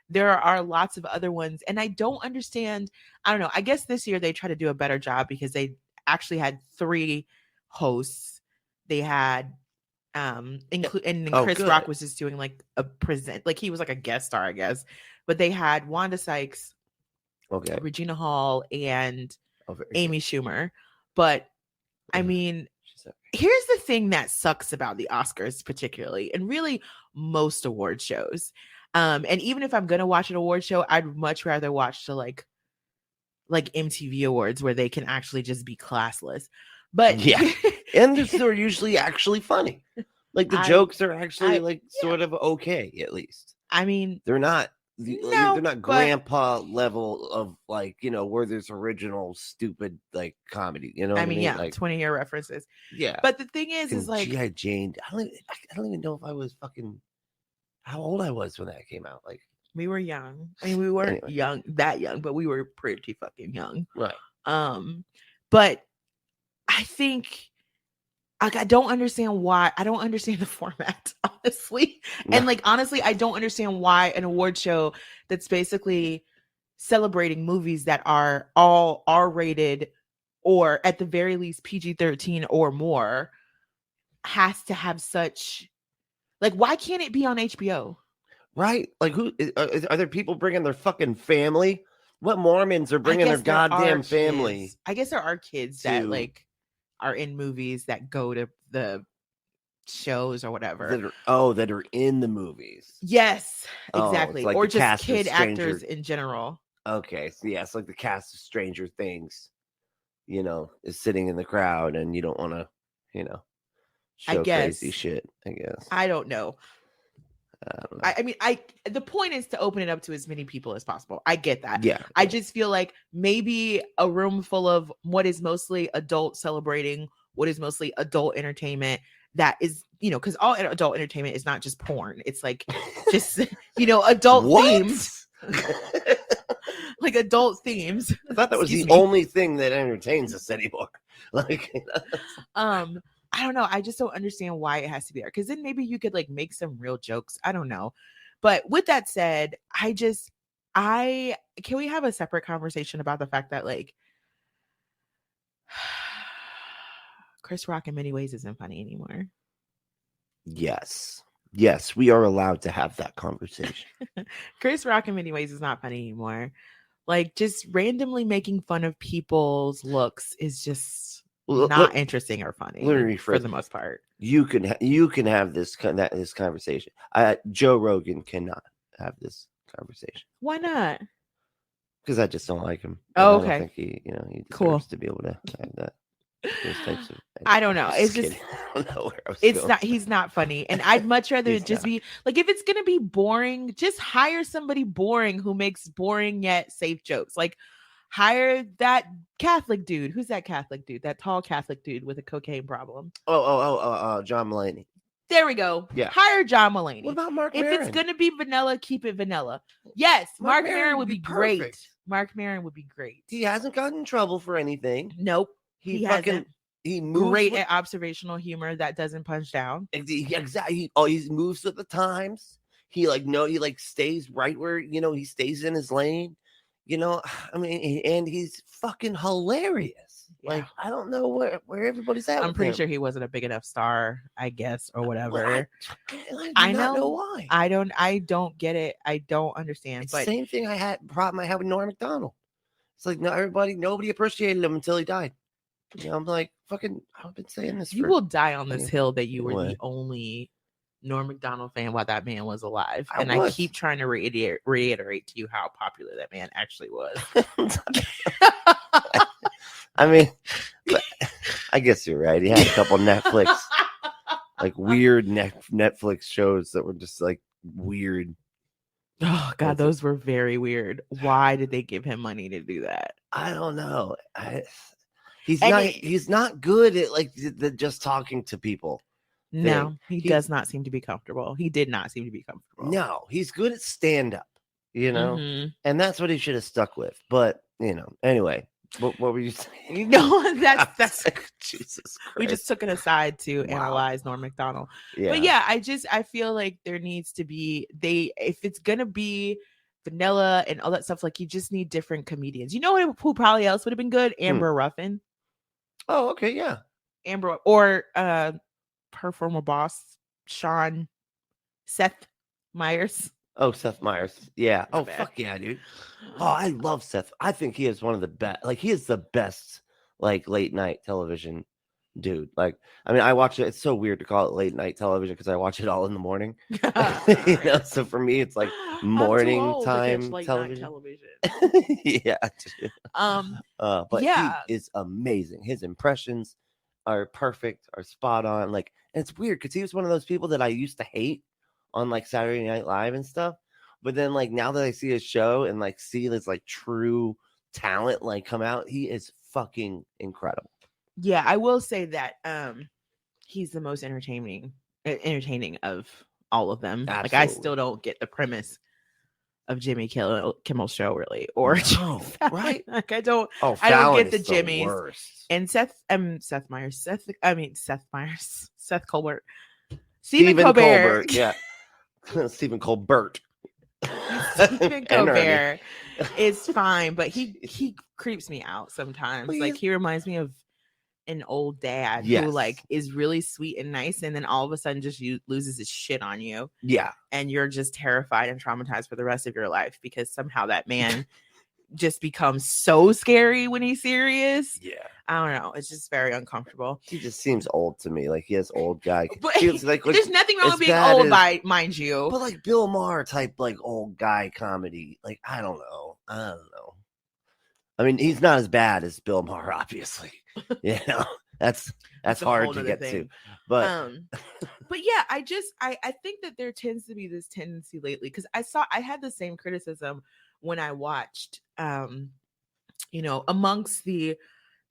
there are lots of other ones. And I don't understand. I don't know. I guess this year they try to do a better job because they actually had 3 hosts. They had and Chris Rock was just doing like a present, like he was like a guest star, I guess. But they had Wanda Sykes, Regina Hall, and Amy Schumer. But I mean, here's the thing that sucks about the Oscars, particularly, and really most award shows. And even if I'm gonna watch an award show, I'd much rather watch the like MTV Awards where they can actually just be classless. But yeah, and they're usually actually funny. Like the jokes are actually sort of okay, at least. I mean, they're not they're not grandpa level of like, where there's original stupid like comedy. You know what I mean? Yeah, like 20-year references. Yeah. But the thing is like G.I. Jane. I don't even know if I was fucking how old I was when that came out. Like we were young. I mean, we weren't that young, but we were pretty fucking young. Right. But I think like I don't understand why. I don't understand the format, honestly. No. And like honestly, I don't understand why an award show that's basically celebrating movies that are all R-rated or at the very least PG-13 or more has to have such like why can't it be on HBO? Right? Like who are there people bringing their fucking family? What Mormons are bringing their goddamn family? I guess there are kids that like are in movies that go to the shows or whatever. That are in the movies. Yes, exactly. Like or just kid actors in general. Okay, so yeah, it's like the cast of Stranger Things, is sitting in the crowd and you don't want to, show crazy shit, I guess. I don't know. I mean, the point is to open it up to as many people as possible. I get that. Yeah. I just feel like maybe a room full of what is mostly adult celebrating, what is mostly adult entertainment that is, because all adult entertainment is not just porn. It's like just, adult themes. Like adult themes. I thought that was the only thing that entertains us anymore. Like, I don't know. I just don't understand why it has to be there. Because then maybe you could like make some real jokes. I don't know. But with that said, can we have a separate conversation about the fact that like Chris Rock in many ways isn't funny anymore? Yes. Yes, we are allowed to have that conversation. Chris Rock in many ways is not funny anymore. Like just randomly making fun of people's looks is just not interesting or funny for the most part. You can have this conversation. Joe Rogan cannot have this conversation. Why not? Because I just don't like him. Oh, I okay. don't think he deserves to be able to have that. Those types of, I don't know. It's just I don't know where I was it's going. not. He's not funny, and I'd much rather just be like, if it's gonna be boring, just hire somebody boring who makes boring yet safe jokes. Like hire that Catholic dude. Who's that Catholic dude? That tall Catholic dude with a cocaine problem. John Mulaney. There we go. Yeah. Hire John Mulaney. What about Mark If Maron? It's gonna be vanilla, keep it vanilla. Yes, Mark Maron would be great. Perfect. Mark Maron would be great. He hasn't gotten in trouble for anything. Nope. He moves great at observational humor that doesn't punch down. Exactly. He moves with the times. He stays right where he stays in his lane. I mean, and he's fucking hilarious. Yeah. Like I don't know where everybody's at. I'm pretty sure he wasn't a big enough star, I guess, or whatever. I know why. I don't get it. I don't understand. It's the same thing problem I had with Norm Macdonald. It's like nobody appreciated him until he died. I'm like, fucking, I've been saying this. You will die on this hill that you were the only Norm Macdonald fan while that man was alive. I keep trying to reiterate to you how popular that man actually was. I mean, I guess you're right. He had a couple Netflix, like weird Netflix shows that were just like weird. Oh God, those were very weird. Why did they give him money to do that? I don't know. He's not good at like just talking to people. No, he does not seem to be comfortable. He did not seem to be comfortable. No, he's good at stand up, and that's what he should have stuck with. But anyway, what were you saying? That's Jesus Christ. We just took it aside to analyze Norm Macdonald. Yeah. But yeah, I feel like there needs to be if it's gonna be vanilla and all that stuff, like you just need different comedians. You know who probably else would have been good? Amber Ruffin. Oh, okay, yeah. Amber or her former boss, Seth Meyers. Oh, Seth Meyers. Yeah. Oh, fuck yeah, dude. Oh, I love Seth. I think he is one of the best. Like, he is the best, like, late night television dude. Like, I mean, I watch it. It's so weird to call it late night television because I watch it all in the morning. So for me, it's like morning time television. Yeah. But he is amazing. His impressions are perfect, are spot on. Like, and it's weird because he was one of those people that I used to hate on like Saturday Night Live and stuff. But then like now that I see his show and like see this like true talent like come out, he is fucking incredible. Yeah, I will say that he's the most entertaining of all of them. Absolutely. Like I still don't get the premise of Jimmy Kimmel's show really, or right? Like I don't get the Jimmy's and Seth Colbert, Stephen Colbert, yeah, Stephen Colbert. Stephen Colbert is fine, but he creeps me out sometimes. Well, like he reminds me of an old dad who like is really sweet and nice, and then all of a sudden just loses his shit on you. Yeah, and you're just terrified and traumatized for the rest of your life because somehow that man just becomes so scary when he's serious. Yeah, I don't know. It's just very uncomfortable. He just seems old to me. Like he has old guy. But like, there's nothing wrong with being old, mind you. But like Bill Maher type, like old guy comedy. Like I don't know. I mean, he's not as bad as Bill Maher, obviously. That's hard to get to. But yeah, I think that there tends to be this tendency lately because I had the same criticism when I watched amongst the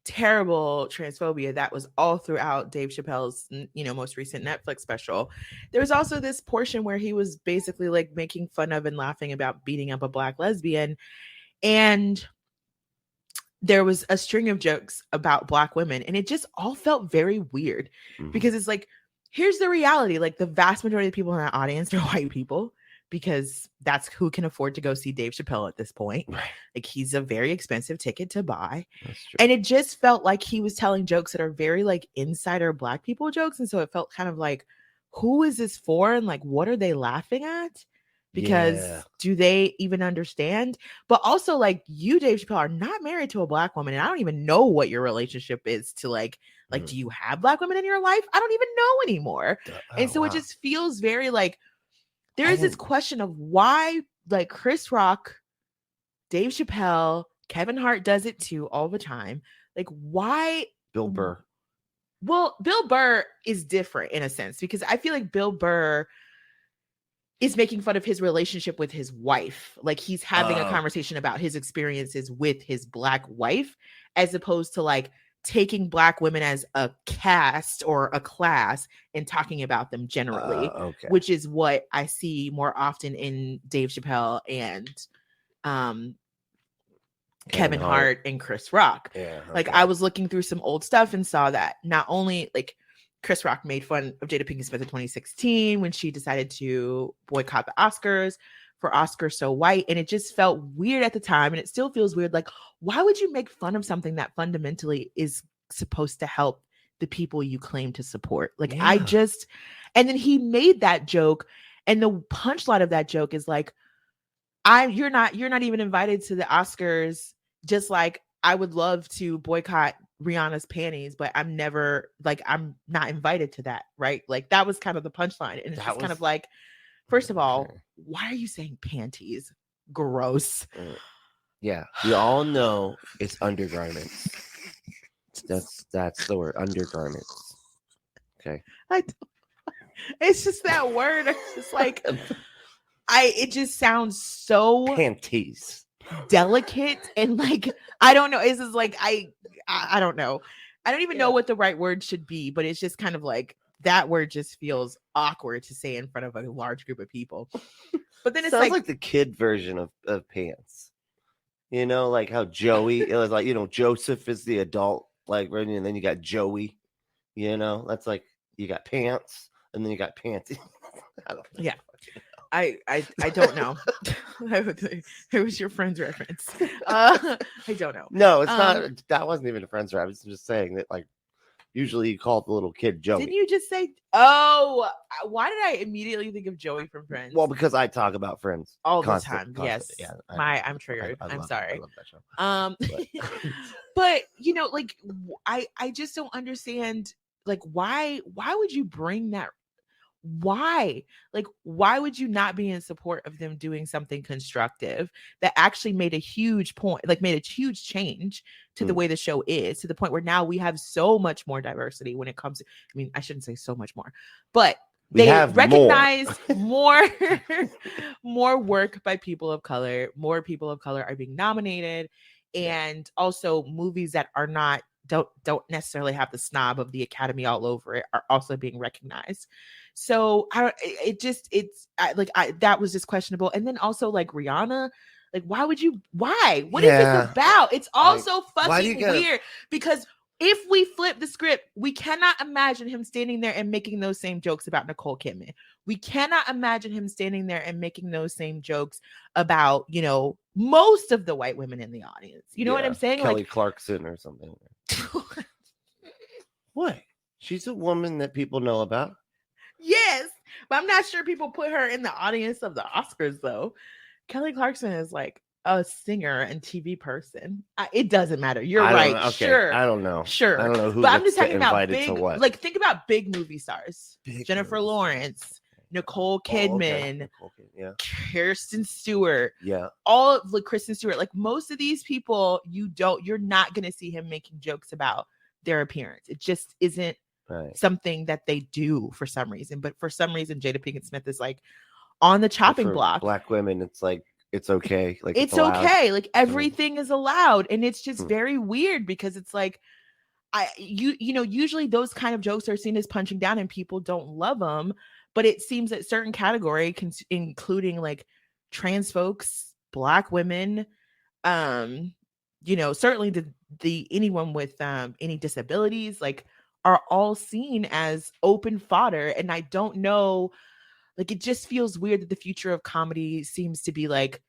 terrible transphobia that was all throughout Dave Chappelle's most recent Netflix special. There was also this portion where he was basically like making fun of and laughing about beating up a Black lesbian, and there was a string of jokes about Black women, and it just all felt very weird because it's like, here's the reality. Like, the vast majority of the people in that audience are white people, because that's who can afford to go see Dave Chappelle at this point. Right. Like, he's a very expensive ticket to buy. And it just felt like he was telling jokes that are very like insider Black people jokes. And so it felt kind of like, who is this for? And like, what are they laughing at? Because do they even understand? But also, like, you, Dave Chappelle, are not married to a Black woman. And I don't even know what your relationship is to like, do you have Black women in your life? I don't even know anymore. And so it just feels very like, there is this question of why, like, Chris Rock, Dave Chappelle, Kevin Hart does it too all the time. Like, why? Bill Burr. Well, Bill Burr is different in a sense, because I feel like Bill Burr is making fun of his relationship with his wife. Like, he's having a conversation about his experiences with his Black wife, as opposed to like taking Black women as a cast or a class and talking about them generally, which is what I see more often in Dave Chappelle and Kevin Hart and Chris Rock. Like, I was looking through some old stuff and saw that not only like Chris Rock made fun of Jada Pinkett Smith in 2016 when she decided to boycott the Oscars for Oscars So White. And it just felt weird at the time. And it still feels weird. Like, why would you make fun of something that fundamentally is supposed to help the people you claim to support? Like, and then he made that joke. And the punchline of that joke is like, you're not even invited to the Oscars. Just like, I would love to boycott Rihanna's panties, but I'm not invited to that, right? Like, that was kind of the punchline. And it's just kind of like, first of all, why are you saying panties? Gross. Yeah, we all know it's undergarments. That's the word, undergarments. Okay. It's just that word. It's just like, it just sounds so panties. Delicate and like, I don't know. It's just like, I don't know. I don't even know what the right word should be, but it's just kind of like, that word just feels awkward to say in front of a large group of people. But then it sounds like the kid version of pants. You know, like how Joey, it was like, Joseph is the adult, like, right, and then you got Joey. That's like, you got pants and then you got panties. I don't know. Yeah. I don't know. It was your friend's reference. I don't know. No, it's not. That wasn't even a friend's reference. I'm just saying that, like, usually you call the little kid Joey. Didn't you just say? Oh, why did I immediately think of Joey from Friends? Well, because I talk about Friends all the time. Yes. Yeah, I'm triggered. I'm sorry. I love that show. But like, I just don't understand. Like, why would you bring that? Why would you not be in support of them doing something constructive that actually made a huge point, like made a huge change to the way the show is, to the point where now we have so much more diversity when it comes to, I mean, I shouldn't say so much more, but they recognize more more work by people of color. More people of color are being nominated, and also movies that are not don't necessarily have the snob of the Academy all over it are also being recognized. So that was just questionable. And then also, like, Rihanna, like, why? What is this about? It's also fucking weird, because if we flip the script, we cannot imagine him standing there and making those same jokes about Nicole Kidman. We cannot imagine him standing there and making those same jokes about, most of the white women in the audience. You know what I'm saying? Kelly Clarkson or something. What? She's a woman that people know about. Yes, but I'm not sure people put her in the audience of the Oscars, though. Kelly Clarkson is like a singer and TV person. It doesn't matter. You're right. Okay. Sure. I don't know. Sure. I don't know who. But I'm just talking about big, like, think about big movie stars. Jennifer Lawrence, Nicole Kidman, Kirsten Stewart. Yeah. All of Kristen Stewart. Like, most of these people, you're not going to see him making jokes about their appearance. It just isn't something that they do for some reason. But for some reason, Jada Pinkett Smith is like on the chopping block. Black women, it's like, it's okay. Like, it's okay. Like, everything is allowed. And it's just very weird, because it's like, usually those kind of jokes are seen as punching down and people don't love them. But it seems that certain category, including like trans folks, Black women, you know, certainly the anyone with any disabilities, like, are all seen as open fodder. And I don't know, like, it just feels weird that the future of comedy seems to be like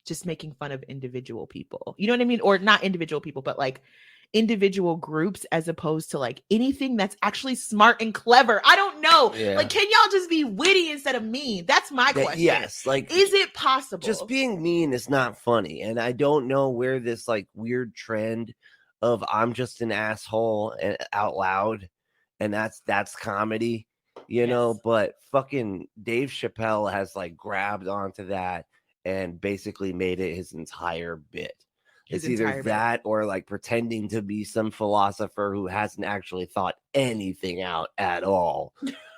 just making fun of individual people. You know what I mean? Or not individual people, but like individual groups, as opposed to like anything that's actually smart and clever. I don't know. Yeah. Like, can y'all just be witty instead of mean? That's my question. Yes, like, is it possible? just being mean is not funny, and I don't know where this like weird trend of I'm just an asshole and out loud, and that's comedy, you know. Yes. But fucking Dave Chappelle has like grabbed onto that and basically made it his entire bit. His It's either entire bit. that or like pretending to be some philosopher who hasn't actually thought anything out at all,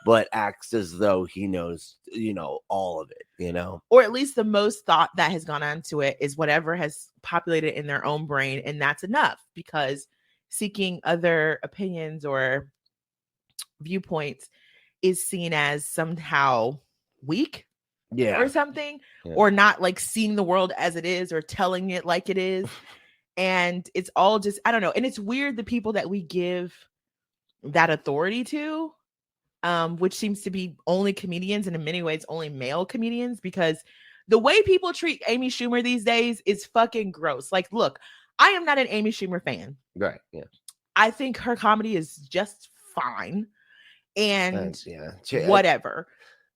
but acts as though he knows, you know, all of it, you know? Or at least the most thought that has gone onto it is whatever has populated in their own brain, and that's enough, because seeking other opinions or viewpoints is seen as somehow weak Yeah. or something, Yeah. or not like seeing the world as it is or telling it like it is. And it's all just, I don't know. And it's weird, the people that we give that authority to, which seems to be only comedians, and in many ways only male comedians, because the way people treat Amy Schumer these days is fucking gross. Like, look, I am not an Amy Schumer fan. Right. Yeah. I think her comedy is just fine and Yeah. whatever.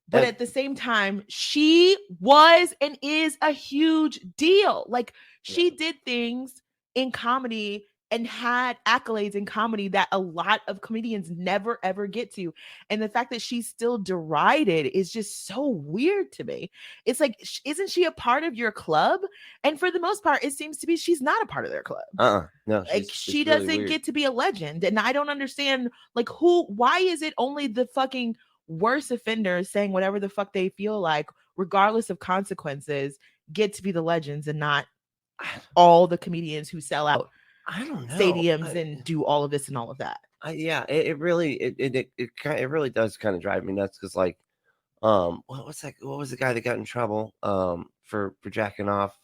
But at the same time, she was and is a huge deal. Like, she did things in comedy and had accolades in comedy that a lot of comedians never ever get to. And the fact that she's still derided is just so weird to me. It's like, isn't she a part of your club? And for the most part, it seems to be she's not a part of their club. No, Like, she doesn't get to be a legend. And I don't understand, like, why is it only the fucking worst offenders saying whatever the fuck they feel like, regardless of consequences, get to be the legends, and not all the comedians who sell out I don't know stadiums and do all of this and all of that. It really does kind of drive me nuts, because like what was the guy that got in trouble for jacking off?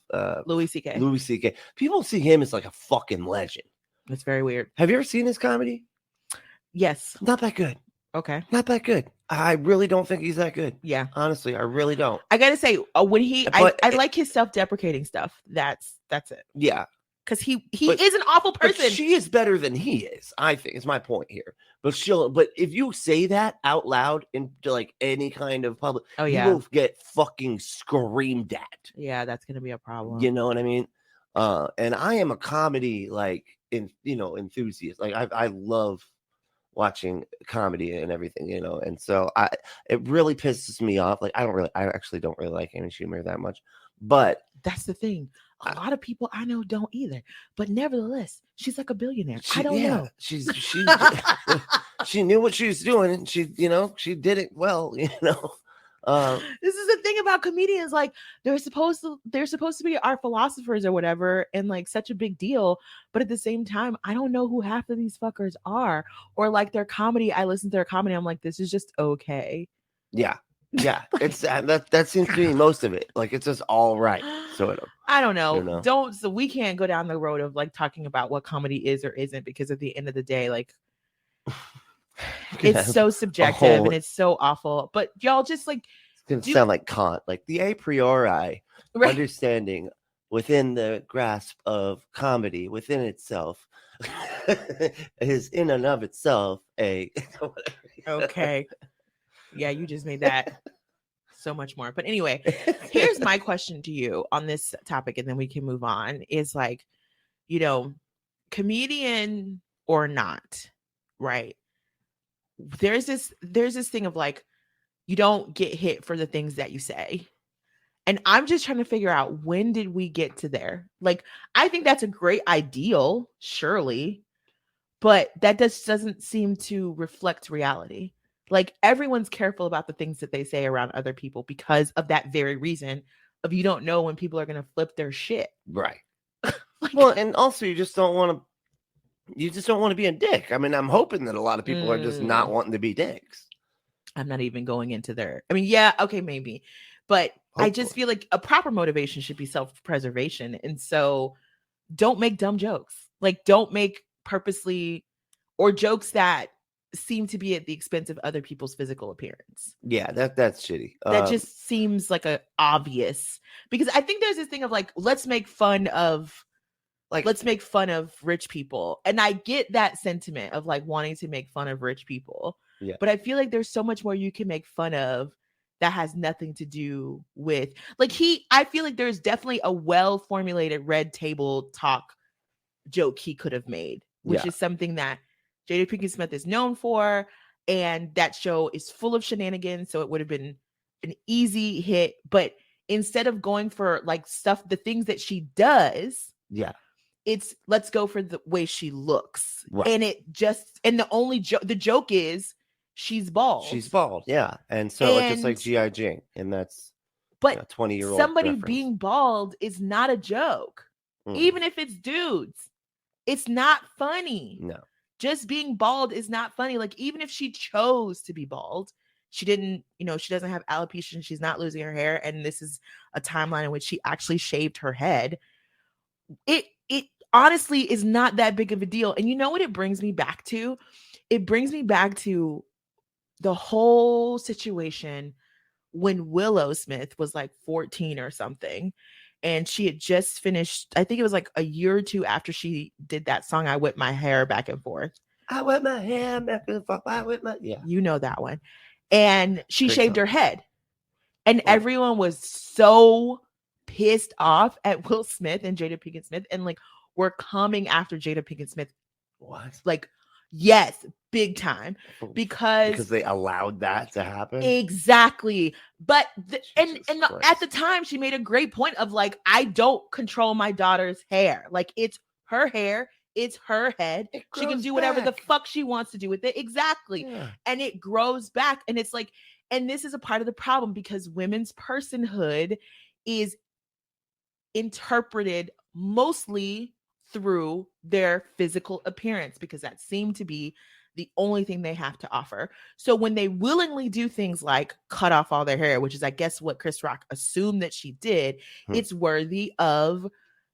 Louis C.K. Louis C.K. People see him as like a fucking legend. It's very weird. Have you ever seen his comedy? Yes. Not that good. Okay. Not that good. I really don't think he's that good. Yeah. Honestly, I really don't. I gotta say, when I like his self-deprecating stuff. That's it. Yeah. Because he is an awful person. But she is better than he is, I think, is my point here. But if you say that out loud into like any kind of public, you will get fucking screamed at. Yeah, that's gonna be a problem. You know what I mean? And I am a comedy enthusiast. Like I love watching comedy and everything, you know, and so it really pisses me off. Like I actually don't really like Amy Schumer that much, but that's the thing. A lot of people I know don't either, but nevertheless, she's like a billionaire. I don't know. She she knew what she was doing, and she did it well, you know. This is the thing about comedians, like they're supposed to be our philosophers or whatever, and like such a big deal, but at the same time I don't know who half of these fuckers are, or like their comedy, I listen to their comedy, I'm like, this is just okay. Yeah it's that seems to be most of it. Like it's just all right, sort of. I don't know. So we can't go down the road of like talking about what comedy is or isn't, because at the end of the day, like it's so subjective and it's so awful. But y'all just like, it's gonna sound like Kant, like the a priori understanding within the grasp of comedy within itself is in and of itself a okay. Yeah, you just made that so much more. But anyway, here's my question to you on this topic, and then we can move on. Is like, you know, comedian or not, right? There's this thing of like, you don't get hit for the things that you say. And I'm just trying to figure out, when did we get to there? Like, I think that's a great ideal, surely, but that doesn't seem to reflect reality. Like, everyone's careful about the things that they say around other people because of that very reason of you don't know when people are going to flip their shit. Right. Well, and also you just don't want to be a dick. I mean, I'm hoping that a lot of people are just not wanting to be dicks. I'm not even going into their, I mean, yeah, okay, maybe. But I just feel like a proper motivation should be self-preservation. And so don't make dumb jokes. Like, don't make purposely or jokes that seem to be at the expense of other people's physical appearance. Yeah, that's shitty. That just seems like a obvious, because I think there's this thing of like, let's make fun of rich people. And I get that sentiment of like wanting to make fun of rich people. Yeah. But I feel like there's so much more you can make fun of that has nothing to do with like I feel like there's definitely a well-formulated red table talk joke he could have made, which is something that Jada Pinkett Smith is known for. And that show is full of shenanigans. So it would have been an easy hit. But instead of going for like the things that she does, it's let's go for the way she looks. Right. And the joke is she's bald. Yeah. And so it's just like G.I. Jane. And that's 20-year-old somebody reference. Being bald is not a joke. Even if it's dudes, it's not funny. No. Just being bald is not funny. Like, even if she chose to be bald, she didn't, she doesn't have alopecia and she's not losing her hair. And this is a timeline in which she actually shaved her head. It honestly is not that big of a deal. And you know what it brings me back to? It brings me back to the whole situation when Willow Smith was like 14 or something. And she had just finished, I think it was like a year or two after she did that song, I Whip My Hair Back and Forth. I whip my hair back and forth. You know that one. And she shaved her head. And everyone was so pissed off at Will Smith and Jada Pinkett Smith. And like, we're coming after Jada Pinkett Smith. What? Like, yes, big time. Because they allowed that to happen. Exactly. But at the time, she made a great point of like, I don't control my daughter's hair. Like, it's her hair. It's her head. She can do whatever the fuck she wants to do with it. Exactly. Yeah. And it grows back. And it's like, and this is a part of the problem because women's personhood is interpreted mostly through their physical appearance because that seemed to be the only thing they have to offer. So when they willingly do things like cut off all their hair, which is, I guess, what Chris Rock assumed that she did, it's worthy of,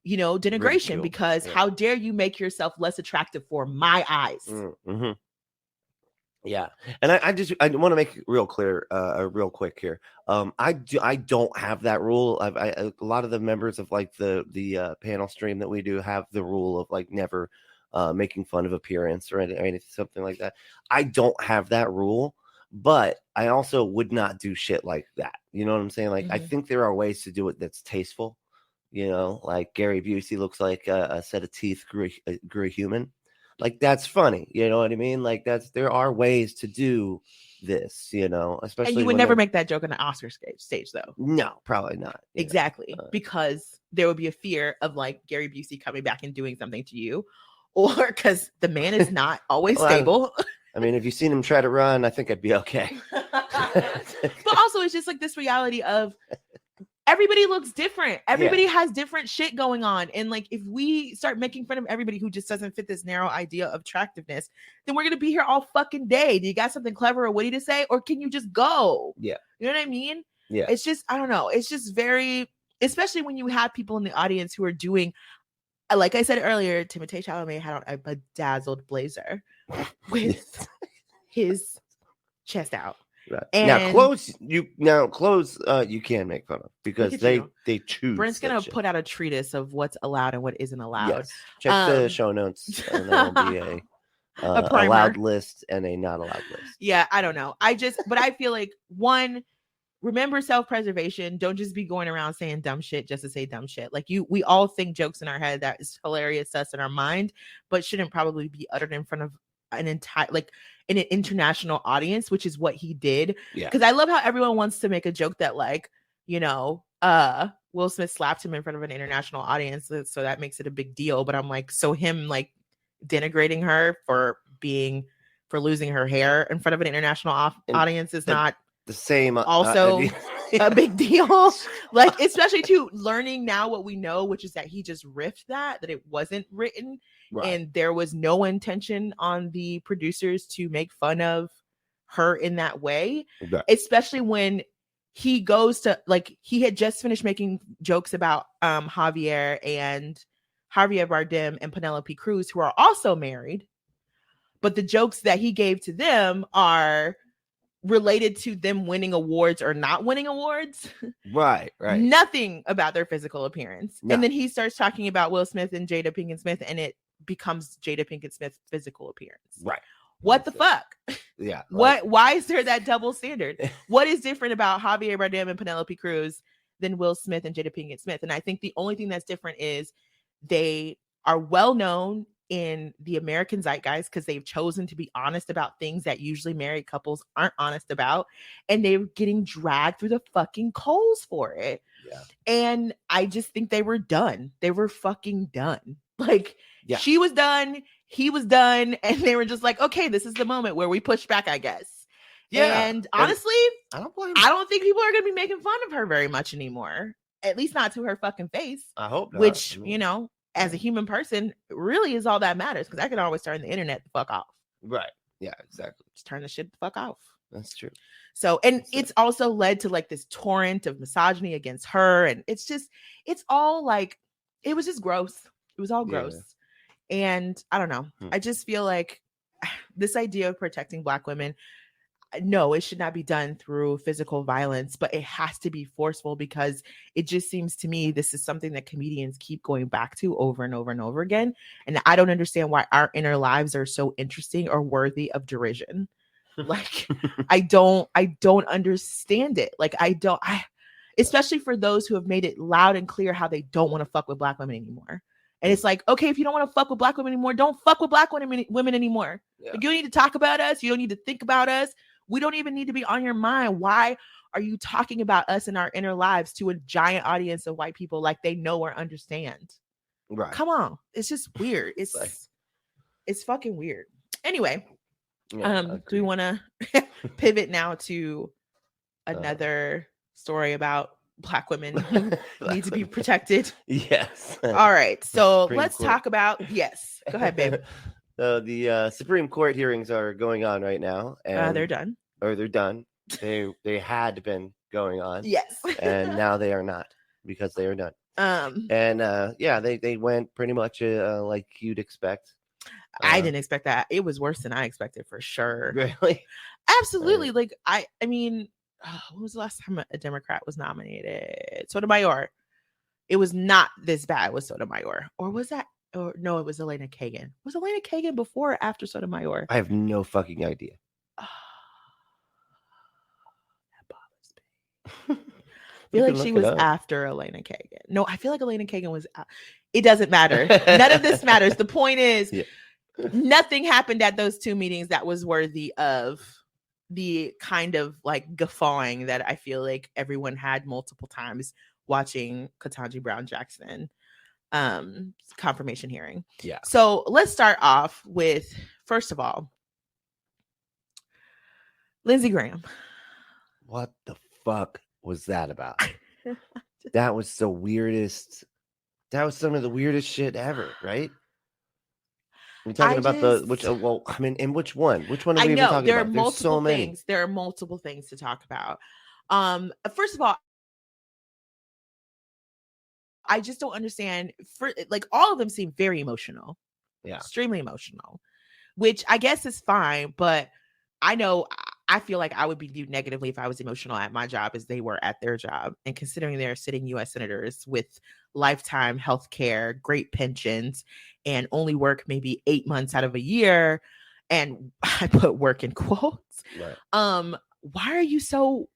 denigration. Ridicule. Because how dare you make yourself less attractive for my eyes? Mm-hmm. Yeah. And I want to make it real clear, real quick here. I don't have that rule. A lot of the members of like the panel stream that we do have the rule of like never making fun of appearance or anything, something like that. I don't have that rule, but I also would not do shit like that. You know what I'm saying? Like, I think there are ways to do it that's tasteful. Like Gary Busey looks like a set of teeth grew a human. Like, that's funny. You know what I mean? Like, there are ways to do this, especially. And you would never make that joke on an Oscar stage though. No, probably not. Exactly. Because there would be a fear of like Gary Busey coming back and doing something to you, or because the man is not always stable. I mean, if you've seen him try to run, I think I'd be okay. But also, it's just like this reality of everybody looks different. Everybody has different shit going on. And like, if we start making fun of everybody who just doesn't fit this narrow idea of attractiveness, then we're going to be here all fucking day. Do you got something clever or witty to say? Or can you just go? Yeah. You know what I mean? Yeah. It's just, I don't know. It's just very, especially when you have people in the audience who are doing, like I said earlier, Timothée Chalamet had on a bedazzled blazer with his chest out. Right. And clothes you can make fun of because they choose. Brent's gonna put out a treatise of what's allowed and what isn't allowed. Yes. Check the show notes, and there will be a allowed list and a not allowed list. Yeah, I don't know. But I feel like remember self-preservation. Don't just be going around saying dumb shit just to say dumb shit. Like we all think jokes in our head that is hilarious to us in our mind, but shouldn't probably be uttered in front of an entire in an international audience, which is what he did. Yeah. Because I love how everyone wants to make a joke that like, Will Smith slapped him in front of an international audience, so that makes it a big deal. But I'm like, so him like denigrating her for losing her hair in front of an international audience is not the same. Also, a big deal. Like, especially too, learning now what we know, which is that he just riffed that it wasn't written. Right. And there was no intention on the producers to make fun of her in that way, right. Especially when he goes to, like, he had just finished making jokes about Javier Bardem and Penelope Cruz, who are also married, but the jokes that he gave to them are related to them winning awards or not winning awards. Right. Nothing about their physical appearance. No. And then he starts talking about Will Smith and Jada Pinkett Smith, and it becomes Jada Pinkett Smith's physical appearance. Right. What the fuck? Yeah. Why is there that double standard? What is different about Javier Bardem and Penelope Cruz than Will Smith and Jada Pinkett Smith? And I think the only thing that's different is they are well known in the American zeitgeist because they've chosen to be honest about things that usually married couples aren't honest about, and they're getting dragged through the fucking coals for it. Yeah. And I just think they were done. They were fucking done. Like, yeah. She was done, he was done, and they were just like, okay, this is the moment where we push back, I guess. Yeah. And honestly, I don't think people are going to be making fun of her very much anymore. At least not to her fucking face. I hope not. Which, you know, as a human person, really is all that matters, because I can always turn the internet the fuck off. Right. Yeah, exactly. Just turn the shit the fuck off. That's true. So, and it's also led to like this torrent of misogyny against her. And it's all like, it was just gross. It was all gross. And I don't know. I just feel like this idea of protecting Black women, no, it should not be done through physical violence, but it has to be forceful, because it just seems to me this is something that comedians keep going back to over and over and over again. And I don't understand why our inner lives are so interesting or worthy of derision. Like, I don't understand it. Like, especially for those who have made it loud and clear how they don't want to fuck with Black women anymore. And it's like, okay, if you don't want to fuck with Black women anymore, don't fuck with Black women anymore. Yeah. Like, you don't need to talk about us. You don't need to think about us. We don't even need to be on your mind. Why are you talking about us and our inner lives to a giant audience of white people like they know or understand? Right. Come on. It's just weird. It's fucking weird. Anyway, do we want to pivot now to another story about Black women who need to be protected? Yes. All right. So let's talk about, yes. Go ahead, babe. The Supreme Court hearings are going on right now. And they're done. Or they're done. They had been going on. Yes. And now they are not, because they are done. They went pretty much like you'd expect. I didn't expect that. It was worse than I expected, for sure. Really? Absolutely. Like, I mean, when was the last time a Democrat was nominated? Sotomayor. It was not this bad with Sotomayor. Or was that? Or no, it was Elena Kagan. Was Elena Kagan before or after Sotomayor? I have no fucking idea. That bothers me. I feel like she was after Elena Kagan. No, I feel like Elena Kagan was. It doesn't matter. None of this matters. The point is, nothing happened at those two meetings that was worthy of the kind of like guffawing that I feel like everyone had multiple times watching Ketanji Brown Jackson confirmation hearing. Yeah. So let's start off with, first of all, Lindsey Graham. What the fuck was that about? That was the weirdest. That was some of the weirdest shit ever, right? We're talking about in which one? Which one are we even talking there about? Are multiple things. There are multiple things to talk about. First of all, I just don't understand. All of them seem very emotional. Yeah. Extremely emotional, which I guess is fine. But I feel like I would be viewed negatively if I was emotional at my job as they were at their job. And considering they're sitting U.S. senators with lifetime health care, great pensions, and only work maybe 8 months out of a year. And I put work in quotes. Right. Why are you so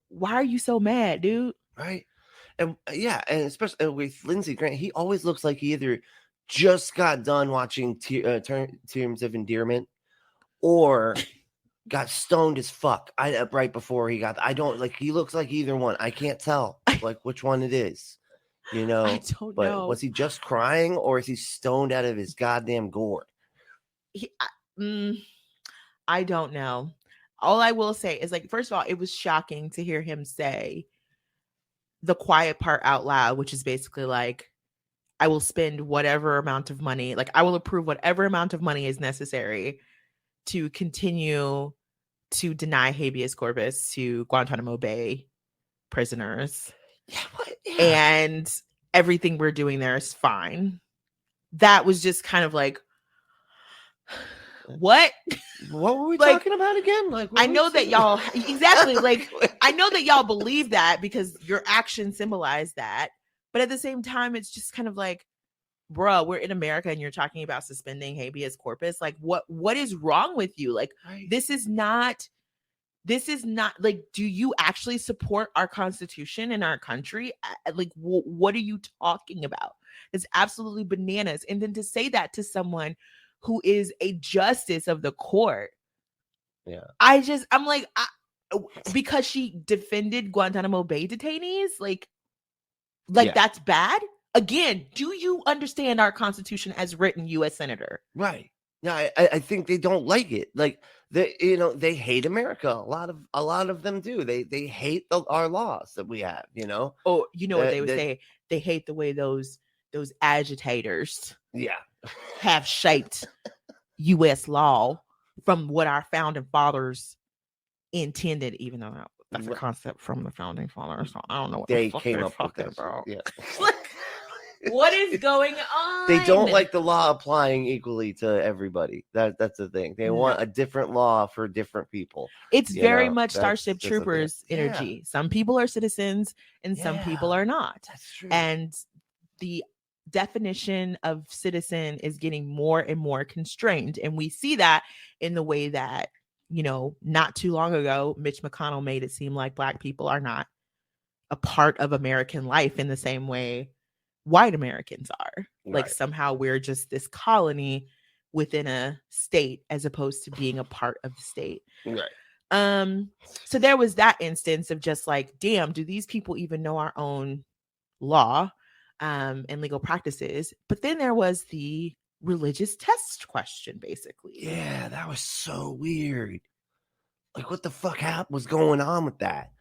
mad, dude? Right. And and especially with Lindsey Graham, he always looks like he either just got done watching Terms of Endearment or got stoned as fuck right before he got. I don't like. He looks like either one. I can't tell like which one it is. You know, I don't know. Was he just crying or is he stoned out of his goddamn gourd? I don't know. All I will say is, like, first of all, it was shocking to hear him say the quiet part out loud, which is basically like, I will spend whatever amount of money, like I will approve whatever amount of money is necessary to continue to deny habeas corpus to Guantanamo Bay prisoners. Yeah, what? Yeah. And everything we're doing there is fine. That was just kind of like, what? What were we Like, talking about again? Like, what I were know we that saying? y'all exactly like I know that y'all believe that because your actions symbolize that. But at the same time, it's just kind of like, bruh, we're in America and you're talking about suspending habeas corpus. Like, what is wrong with you? Like, Right. this is not like, do you actually support our constitution and our country? Like, what are you talking about? It's absolutely bananas. And then to say that to someone who is a justice of the court, Yeah. I'm like, because she defended Guantanamo Bay detainees, like Yeah. that's bad. Again, do you understand our constitution as written, U.S. Senator? Right. Yeah, I think they don't like it. Like they hate America. A lot of them do. They hate our laws that we have. Oh, you know what they would that- say? They hate the way those agitators Yeah. have shaped U.S. law from what our founding fathers intended, even though that's a Right. concept from the founding fathers. So I don't know what They the fuck came they're up with talking that. about. Yeah. What is going on? They don't like the law applying equally to everybody. That's the thing. They want No. a different law for different people. It's You very know, much that's Starship just the thing. Troopers Yeah. energy. Some people are citizens and some people Yeah. are not. That's true. And the definition of citizen is getting more and more constrained. And we see that in the way that, not too long ago, Mitch McConnell made it seem like Black people are not a part of American life in the same way white Americans are. Like, Right. somehow we're just this colony within a state as opposed to being a part of the state. Right. So there was that instance of just like, damn, do these people even know our own law and legal practices? But then there was the religious test question, basically. Yeah, that was so weird. Like, what the fuck was going on with that?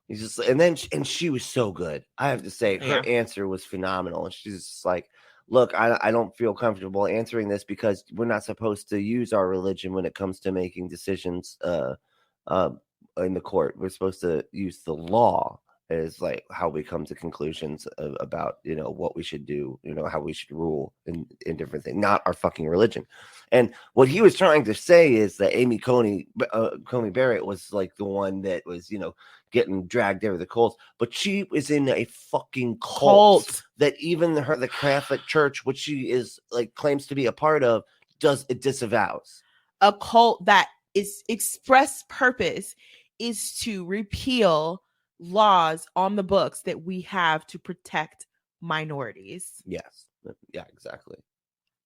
He's just, and she was so good. I have to say, her answer was phenomenal. And she's just like, look, I don't feel comfortable answering this because we're not supposed to use our religion when it comes to making decisions in the court. We're supposed to use the law as like how we come to conclusions about what we should do, how we should rule in different things, not our fucking religion. And what he was trying to say is that Amy Coney Barrett was like the one that was getting dragged over the coals, but she was in a fucking cult that even the Catholic Church, which she is like claims to be a part of, disavows. A cult that its express purpose is to repeal laws on the books that we have to protect minorities. Yes. Yeah, exactly.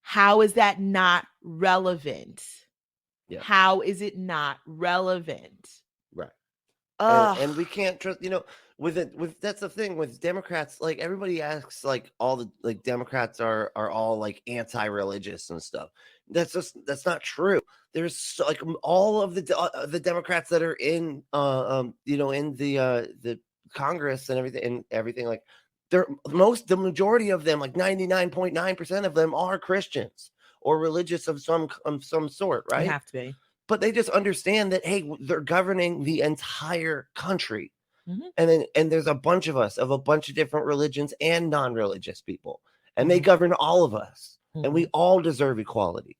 How is that not relevant? Yeah. How is it not relevant? Right. And we can't trust, with that's the thing with Democrats. Like, everybody asks, like, all the like Democrats are all like anti-religious and stuff. That's not true. There's like all of the Democrats that are in in the Congress and everything like the majority of them, like 99.9% of them, are Christians or religious of some sort, right? You have to be. But they just understand that, hey, they're governing the entire country. Mm-hmm. And there's a bunch of us of a bunch of different religions and non-religious people, and they govern all of us. Mm-hmm. And we all deserve equality.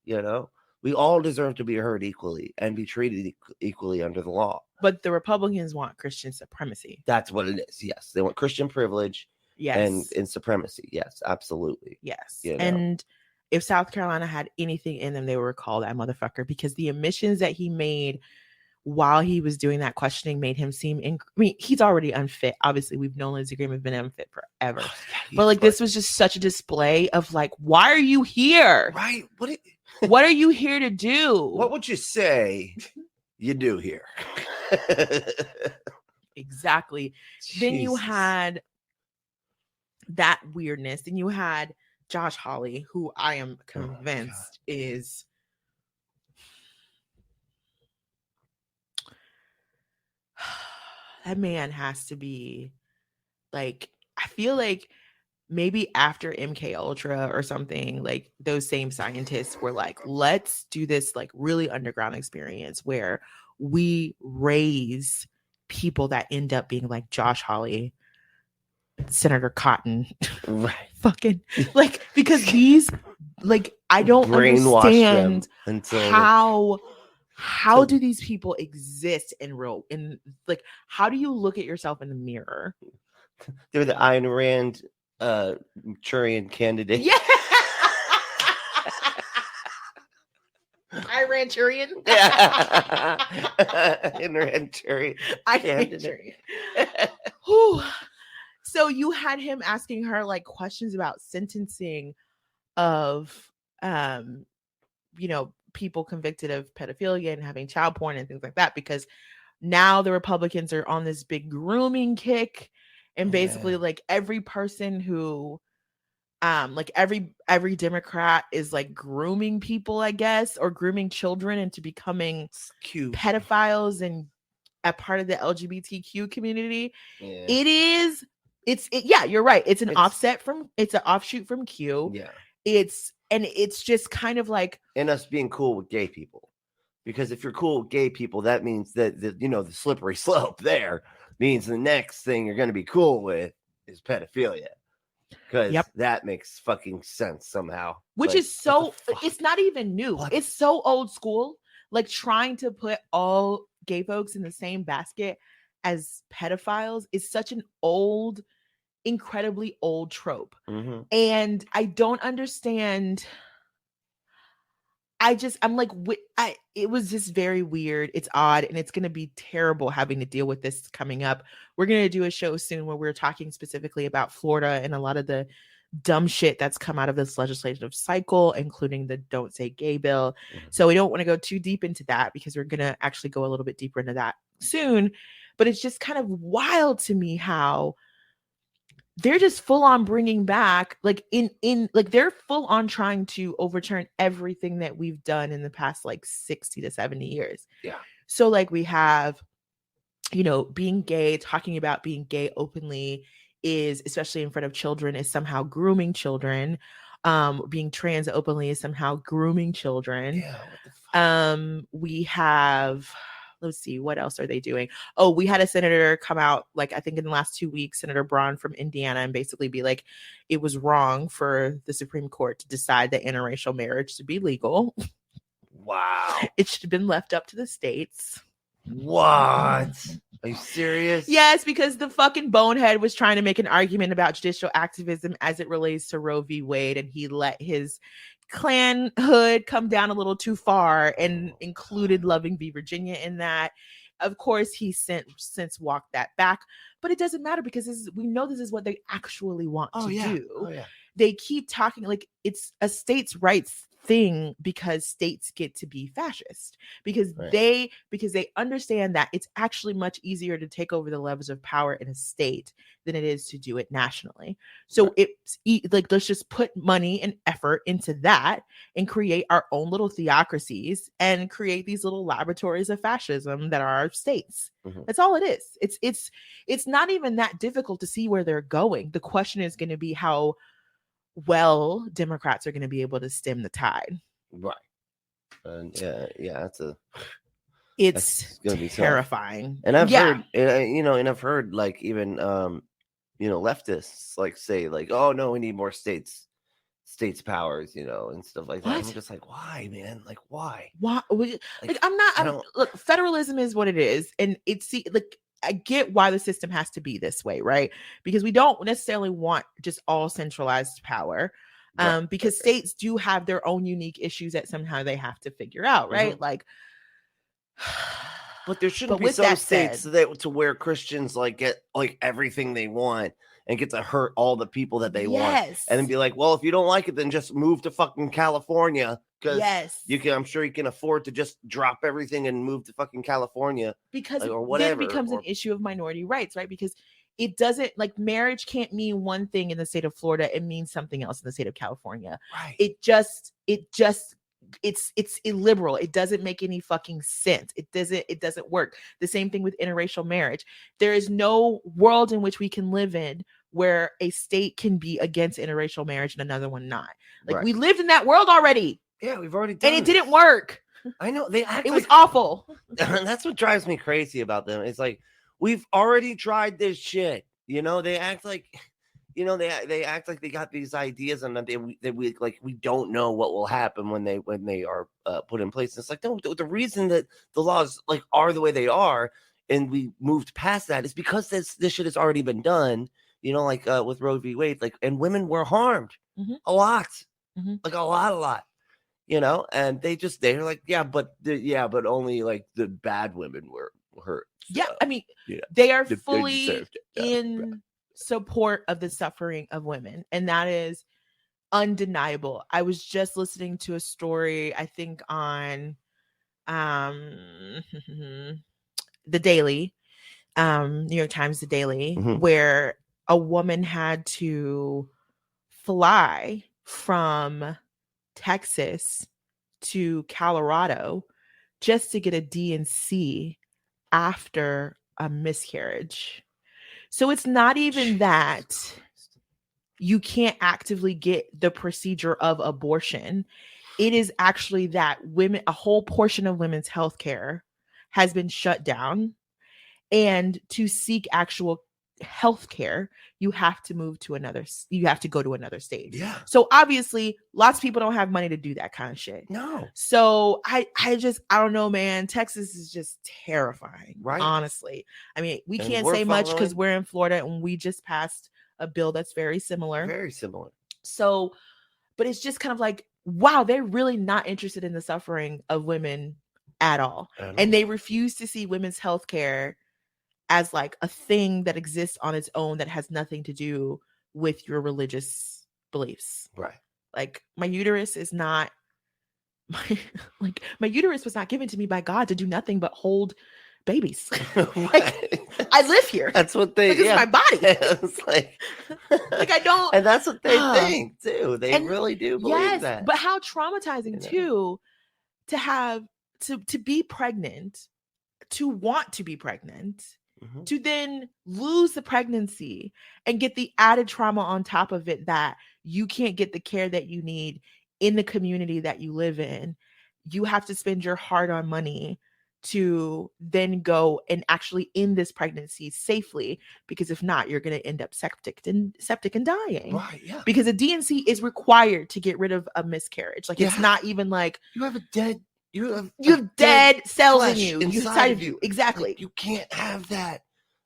We all deserve to be heard equally and be treated equally under the law. But the Republicans want Christian supremacy. That's what it is. Yes. They want Christian privilege. Yes. And supremacy. Yes, absolutely. Yes. And if South Carolina had anything in them, they would recall that motherfucker, because the admissions that he made while he was doing that questioning made him seem he's already unfit. Obviously, we've known Lindsey Graham has been unfit forever. But like, this was just such a display of like, why are you here? Right. What are you here to do? What would you say you do here? Exactly. Jesus. Then you had that weirdness. Then you had Josh Hawley, who I am convinced is that man has to be like, I feel like maybe after MK Ultra or something, like those same scientists were like, let's do this like really underground experience where we raise people that end up being like Josh Hawley, Senator Cotton, Right. fucking like, because these, like, I don't Brainwash them understand until how do these people exist in like, how do you look at yourself in the mirror? they're the Ayn Rand Manchurian candidate. Yeah. Iranturian. Yeah. Manchurian candidate. Whew. So you had him asking her like questions about sentencing of people convicted of pedophilia and having child porn and things like that, because now the Republicans are on this big grooming kick, and basically like every person who like every Democrat is like grooming people, I guess, or grooming children into becoming pedophiles and a part of the LGBTQ community. Yeah. Yeah, you're right. It's an offshoot from Q. Yeah. It's just kind of like, and us being cool with gay people, because if you're cool with gay people, that means that the slippery slope there means the next thing you're going to be cool with is pedophilia, because that makes fucking sense somehow. Which is so, it's not even new. It's so old school. Like trying to put all gay folks in the same basket as pedophiles is such an old, incredibly old trope. Mm-hmm. And I don't understand. I'm like, it was just very weird. It's odd, and it's going to be terrible having to deal with this coming up. We're going to do a show soon where we're talking specifically about Florida and a lot of the dumb shit that's come out of this legislative cycle, including the Don't Say Gay bill. Mm-hmm. So we don't want to go too deep into that, because we're going to actually go a little bit deeper into that soon. But it's just kind of wild to me how they're just full on bringing back, like like they're full on trying to overturn everything that we've done in the past like 60 to 70 years. Yeah. So like we have, being gay, talking about being gay openly is, especially in front of children, is somehow grooming children. Being trans openly is somehow grooming children. Yeah, what the fuck? We have, let's see, what else are they doing? Oh, we had a senator come out, like, I think in the last 2 weeks, Senator Braun from Indiana, and basically be like, it was wrong for the Supreme Court to decide that interracial marriage should be legal. Wow. It should have been left up to the states. What? Are you serious? Yes, because the fucking bonehead was trying to make an argument about judicial activism as it relates to Roe v. Wade, and he let his Klan hood come down a little too far and included Loving v. Virginia in that. Of course, he since walked that back, but it doesn't matter, because we know this is what they actually want to do. Oh, yeah. They keep talking like it's a states' rights thing because states get to be fascist, because they understand that it's actually much easier to take over the levers of power in a state than it is to do it nationally. So it's like, let's just put money and effort into that and create our own little theocracies and create these little laboratories of fascism that are our states. Mm-hmm. That's all it is. It's not even that difficult to see where they're going. The question is going to be how well Democrats are going to be able to stem the tide. Right. And it's going to be terrifying. And I've heard, and I've heard like even leftists like say like, oh no, we need more states powers, and stuff like that. I'm just like, why, man? Like, why? Why? Look, federalism is what it is, and it's like, I get why the system has to be this way, right? Because we don't necessarily want just all centralized power, because states do have their own unique issues that somehow they have to figure out, right? Mm-hmm. Like, but there shouldn't be some states to where Christians like get like everything they want and get to hurt all the people that they want, and then be like, well, if you don't like it, then just move to fucking California. Because I'm sure you can afford to just drop everything and move to fucking California. Because or whatever, then it becomes an issue of minority rights, right? Because it doesn't, like, marriage can't mean one thing in the state of Florida. It means something else in the state of California. Right. It's illiberal. It doesn't make any fucking sense. It doesn't work. The same thing with interracial marriage. There is no world in which we can live in where a state can be against interracial marriage and another one not. Like, we lived in that world already. Yeah, we've already done it. Didn't work. I know. It was awful. That's what drives me crazy about them. It's like, We've already tried this shit. You know, they act like, you know, they act like they got these ideas and that we like we don't know what will happen when they are put in place. And it's like, no, the reason that the laws like are the way they are, and we moved past that is because this shit has already been done. You know, like with Roe v. Wade, like, and women were harmed a lot, like a lot. You know, and they're like, but only like the bad women were hurt. So, I mean, they are fully in support of the suffering of women, and that is undeniable. I was just listening to a story, I think on the Daily, New York Times, the Daily, where a woman had to fly from Texas to Colorado just to get a D&C after a miscarriage. So it's not even that you can't actively get the procedure of abortion. It is actually that a whole portion of women's healthcare has been shut down. And to seek actual healthcare, you have to go to another state. Yeah. So obviously, lots of people don't have money to do that kind of shit. No. So I don't know, man. Texas is just terrifying. Right. Honestly. I mean, we can't say much because we're in Florida and we just passed a bill that's very similar. Very similar. So, but it's just kind of like, wow, they're really not interested in the suffering of women at all. And they refuse to see women's healthcare as like a thing that exists on its own that has nothing to do with your religious beliefs. Right. Like my uterus is not my uterus was not given to me by God to do nothing but hold babies. Like, I live here. That's what they this is my body. It's like I don't, and that's what they think too. They really do believe that. But how traumatizing too to have to be pregnant, to want to be pregnant, to then lose the pregnancy and get the added trauma on top of it that you can't get the care that you need in the community that you live in. You have to spend your hard-earned money to then go and actually end this pregnancy safely, because if not, you're going to end up septic and dying. Right, yeah. Because a D&C is required to get rid of a miscarriage. Like it's not even like you have dead cells in you inside of you. Exactly. Like, you can't have that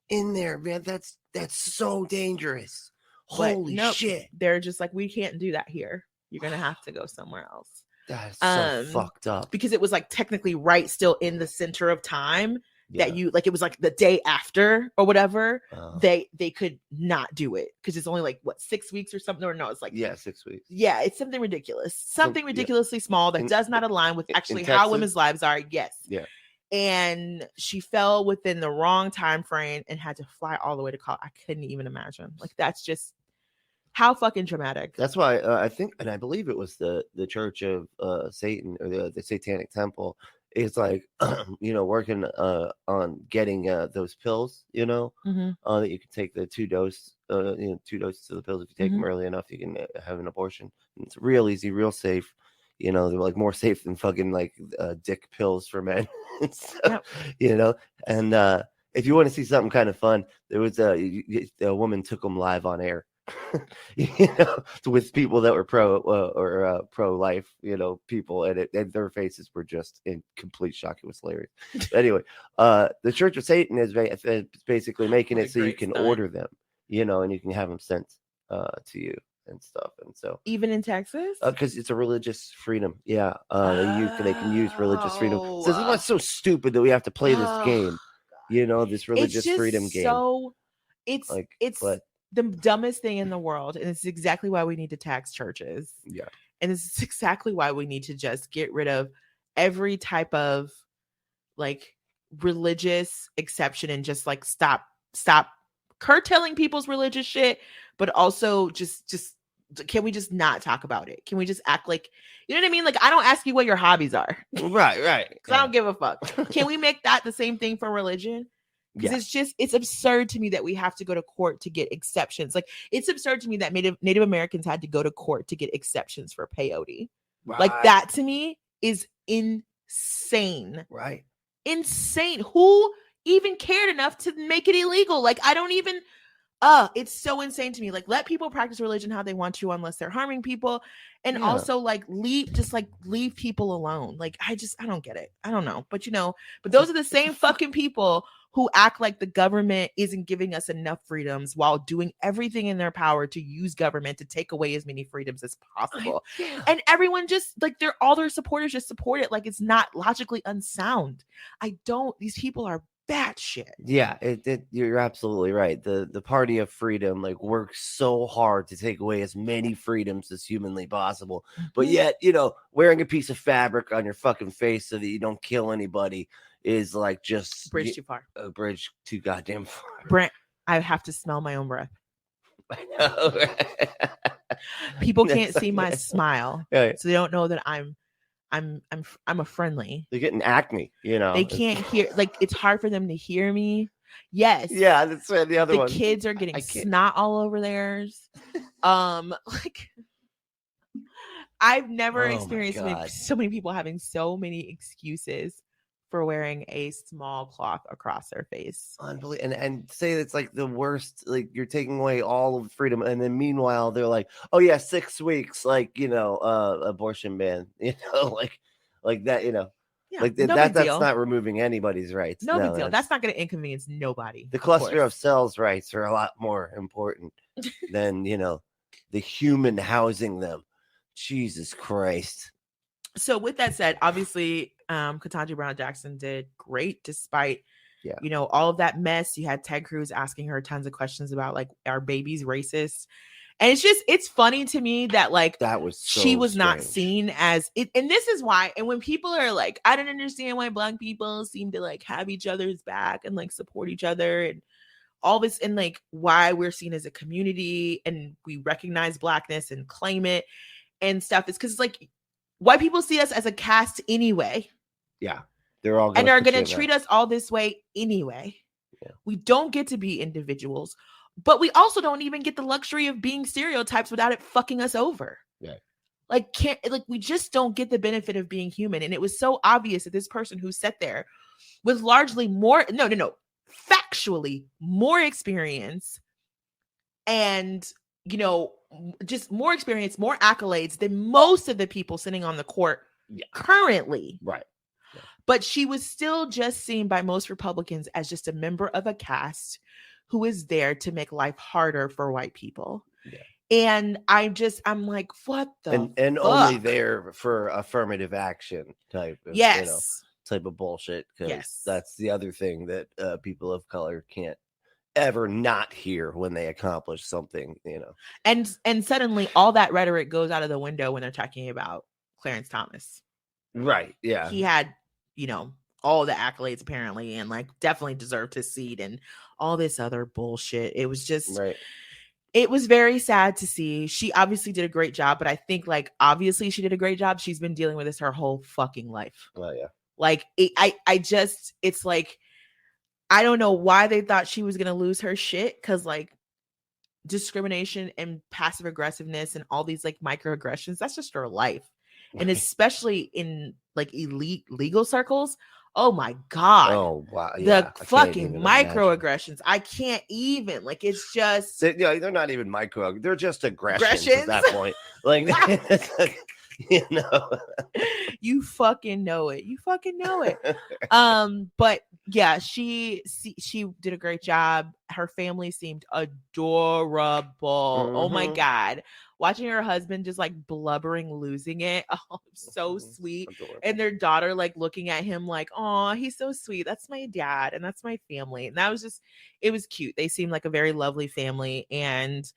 in there, man. That's so dangerous. Holy shit. They're just like, we can't do that here. You're going to have to go somewhere else. That's so fucked up. Because it was like technically right still in the center of time that you like, it was like the day after or whatever. They could not do it because it's only like 6 weeks or something, or no, it's like 6 weeks. Yeah, it's something ridiculous, ridiculously small that does not align with actually how women's lives are. Yes. Yeah. And she fell within the wrong time frame and had to fly all the way to Colorado. I couldn't even imagine. Like that's just how fucking dramatic. That's why I think, and I believe it was the Church of Satan, or the Satanic Temple, is like, working on getting those pills, that you can take the 2 doses of the pills. If you take them early enough, you can have an abortion. And it's real easy, real safe. They're like more safe than fucking like dick pills for men. So, and if you want to see something kind of fun, there was a woman took them live on air. With people that were pro life, people, and their faces were just in complete shock. It was hilarious. Anyway, the Church of Satan is basically making it so you can order them, and you can have them sent to you and stuff. And so even in Texas, because it's a religious freedom, they can use religious freedom. So it's not so stupid that we have to play this game, this religious freedom game. So it's the dumbest thing in the world, and it's exactly why we need to tax churches. Yeah, and it's exactly why we need to just get rid of every type of like religious exception and just like stop curtailing people's religious shit, but also just can we just not talk about it? Can we just act like, you know what I mean? Like, I don't ask you what your hobbies are. Right. Because I don't give a fuck. Can we make that the same thing for religion? Because it's absurd to me that we have to go to court to get exceptions. Like, it's absurd to me that Native Americans had to go to court to get exceptions for peyote. Right. Like, that to me is insane. Right. Insane. Who even cared enough to make it illegal. Like, I don't even it's so insane to me. Like, let people practice religion how they want to unless they're harming people. And also like leave people alone. Like, I don't get it. I don't know. But but those are the same fucking people who act like the government isn't giving us enough freedoms while doing everything in their power to use government to take away as many freedoms as possible. And everyone just like all their supporters just support it like it's not logically unsound. These people are batshit. Yeah, you're absolutely right. The party of freedom like works so hard to take away as many freedoms as humanly possible, but yet wearing a piece of fabric on your fucking face so that you don't kill anybody is like just bridge too far. A bridge too goddamn far. Brent, I have to smell my own breath. I know. Right? People can't see my smile, yeah. so they don't know that I'm a friendly. They're getting acne, They can't hear. Like, it's hard for them to hear me. Yes. Yeah, that's right. The other one. The kids are getting snot all over theirs. Like, I've never experienced so many people having so many excuses for wearing a small cloth across their face. Unbelievable. And say it's like the worst, like you're taking away all of freedom. And then meanwhile, they're like, oh yeah, 6 weeks, like, abortion ban, like that, Yeah, like no that's deal. not removing anybody's rights. No big deal. That's not going to inconvenience nobody. The cluster of cells rights are a lot more important than, the human housing them. Jesus Christ. So with that said, obviously, Ketanji Brown Jackson did great despite, all of that mess. You had Ted Cruz asking her tons of questions about like, are babies racist? And it's funny to me that like that was she was not seen as it. And this is why. And when people are like, I don't understand why Black people seem to like have each other's back and like support each other and all this, and like why we're seen as a community and we recognize Blackness and claim it and stuff, is because like white people see us as a caste anyway. Yeah. They're all and are going to treat us all this way anyway. Yeah. We don't get to be individuals, but we also don't even get the luxury of being stereotypes without it fucking us over. Yeah. Like, we just don't get the benefit of being human. And it was so obvious that this person who sat there with largely factually more experience and, just more experience, more accolades than most of the people sitting on the court currently. Right. Yeah. But she was still just seen by most Republicans as just a member of a caste who is there to make life harder for white people. Yeah. And I'm like, what the and fuck? Only there for affirmative action type of, type of bullshit. Because that's the other thing that people of color can't ever not hear when they accomplish something, And suddenly all that rhetoric goes out of the window when they're talking about Clarence Thomas. Right. Yeah. He had, all the accolades apparently, and like definitely deserved his seat and all this other bullshit. It was just It was very sad to see. She obviously did a great job, but I think like obviously she did a great job. She's been dealing with this her whole fucking life. Oh yeah. Like it's like I don't know why they thought she was gonna lose her shit, because like discrimination and passive aggressiveness and all these like microaggressions, that's just her life. And especially in like elite legal circles, oh my God. Oh wow. Yeah, the fucking microaggressions. I can't even, like, it's just they're not even micro, they're just aggressions at that point. Like you fucking know it. But yeah, she did a great job. Her family seemed adorable. Oh my God, watching her husband just like blubbering, losing it, so sweet. Adorable. And their daughter like looking at him like, oh, he's so sweet, that's my dad and that's my family. And that was just, it was cute. They seemed like a very lovely family, and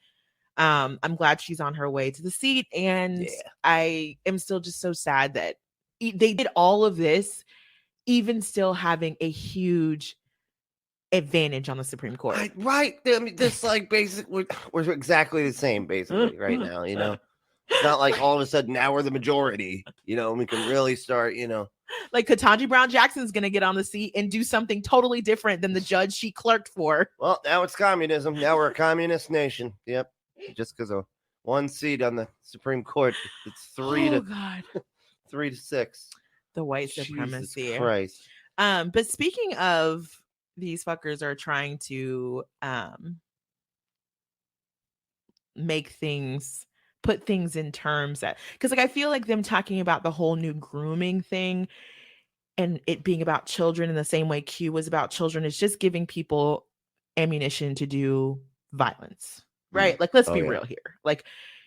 I'm glad she's on her way to the seat. And I am still just so sad that they did all of this, even still having a huge advantage on the Supreme Court. Right. I mean, this like basically we're exactly the same basically right now, It's not like all of a sudden now we're the majority, and we can really start, Like Ketanji Brown Jackson is going to get on the seat and do something totally different than the judge she clerked for. Well, now it's communism. Now we're a communist nation. Yep. Just because of one seat on the Supreme Court, it's 3 to 6. The white supremacy. Jesus Christ. But speaking of these fuckers are trying to put things in terms that, because like I feel like them talking about the whole new grooming thing and it being about children in the same way Q was about children is just giving people ammunition to do violence, right? Like, let's be real here. Like,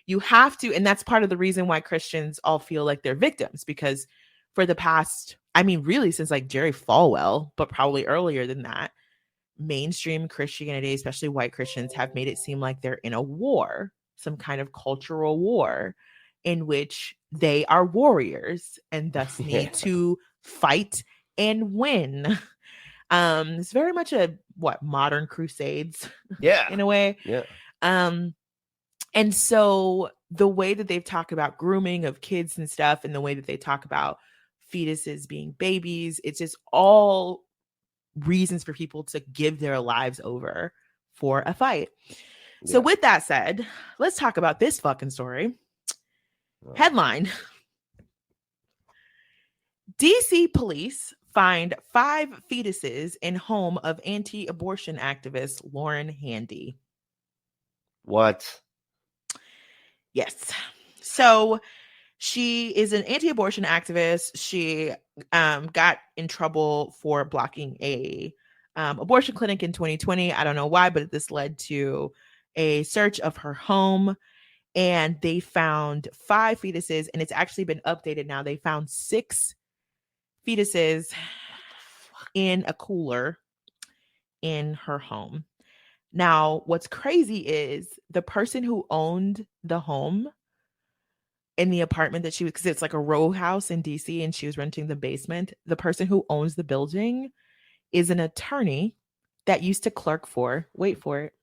you have to, and that's part of the reason why Christians all feel like they're victims, because for the past, I mean, really since like Jerry Falwell, but probably earlier than that, mainstream Christianity, especially white Christians, have made it seem like they're in a war, some kind of cultural war in which they are warriors and thus need to fight and win. It's very much a modern crusades in a way. And so the way that they've talked about grooming of kids and stuff, and the way that they talk about fetuses being babies, it's just all reasons for people to give their lives over for a fight. So with that said, let's talk about this fucking story. Headline: DC police find 5 fetuses in home of anti-abortion activist Lauren Handy. What? Yes. So she is an anti-abortion activist. She got in trouble for blocking a abortion clinic in 2020. I don't know why, but this led to a search of her home, and they found 5 fetuses, and it's actually been updated now. They found 6 fetuses in a cooler in her home. Now, what's crazy is the person who owned the home in the apartment that she was, because it's like a row house in DC and she was renting the basement. The person who owns the building is an attorney that used to clerk for, wait for it,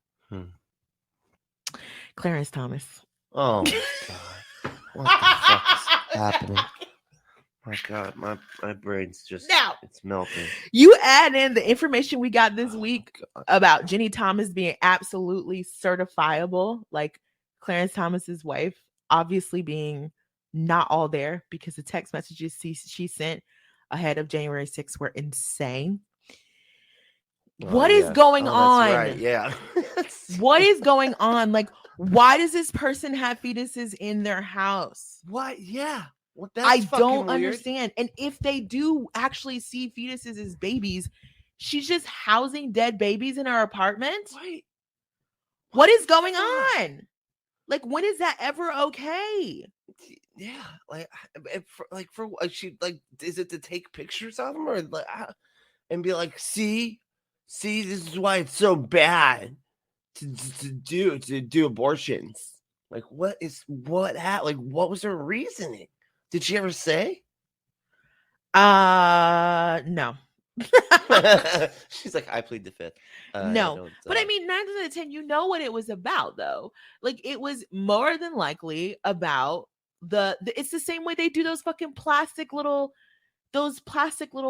Clarence Thomas. Oh my God. What the fuck is happening? My God, my brain's just, it's melting. You add in the information we got this week about Jenny Thomas being absolutely certifiable, like Clarence Thomas's wife obviously being not all there because the text messages she sent ahead of January 6th were insane. What is going on? That's right. Yeah. What is going on? Like, why does this person have fetuses in their house? What? Yeah. Well, I don't understand. And if they do actually see fetuses as babies, she's just housing dead babies in her apartment. Wait, what is going on? Like, when is that ever okay? Yeah, for she like, is it to take pictures of them or like and be like, see, this is why it's so bad to do abortions. Like, what was her reasoning? Did she ever say? No. She's like, I plead the fifth. No, but I mean, 9 out of 10, you know what it was about, though. Like, it was more than likely about it's the same way they do those fucking plastic little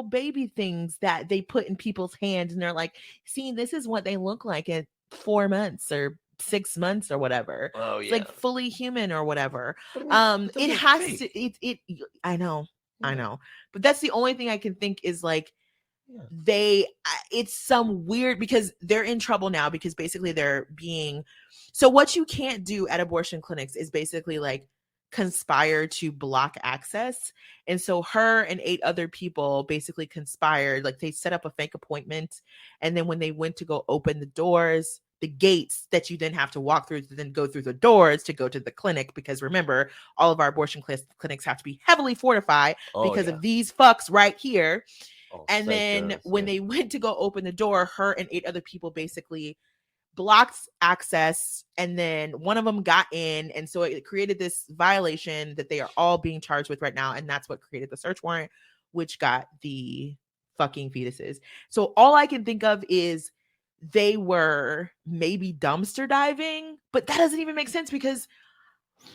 baby things that they put in people's hands, and they're like, see, this is what they look like at 4 months or 6 months or whatever. Oh, yeah. It's like fully human or whatever. It has to I know. But that's the only thing I can think is like, it's some weird, because they're in trouble now because basically so what you can't do at abortion clinics is basically like conspire to block access. And so her and 8 other people basically conspired, like they set up a fake appointment, and then when they went to go open the doors, the gates that you then have to walk through to then go through the doors to go to the clinic, because remember, all of our abortion clinics have to be heavily fortified because of these fucks right here. And then when they went to go open the door, her and 8 other people basically blocked access, and then one of them got in, and so it created this violation that they are all being charged with right now, and that's what created the search warrant, which got the fucking fetuses. So all I can think of is they were maybe dumpster diving, but that doesn't even make sense because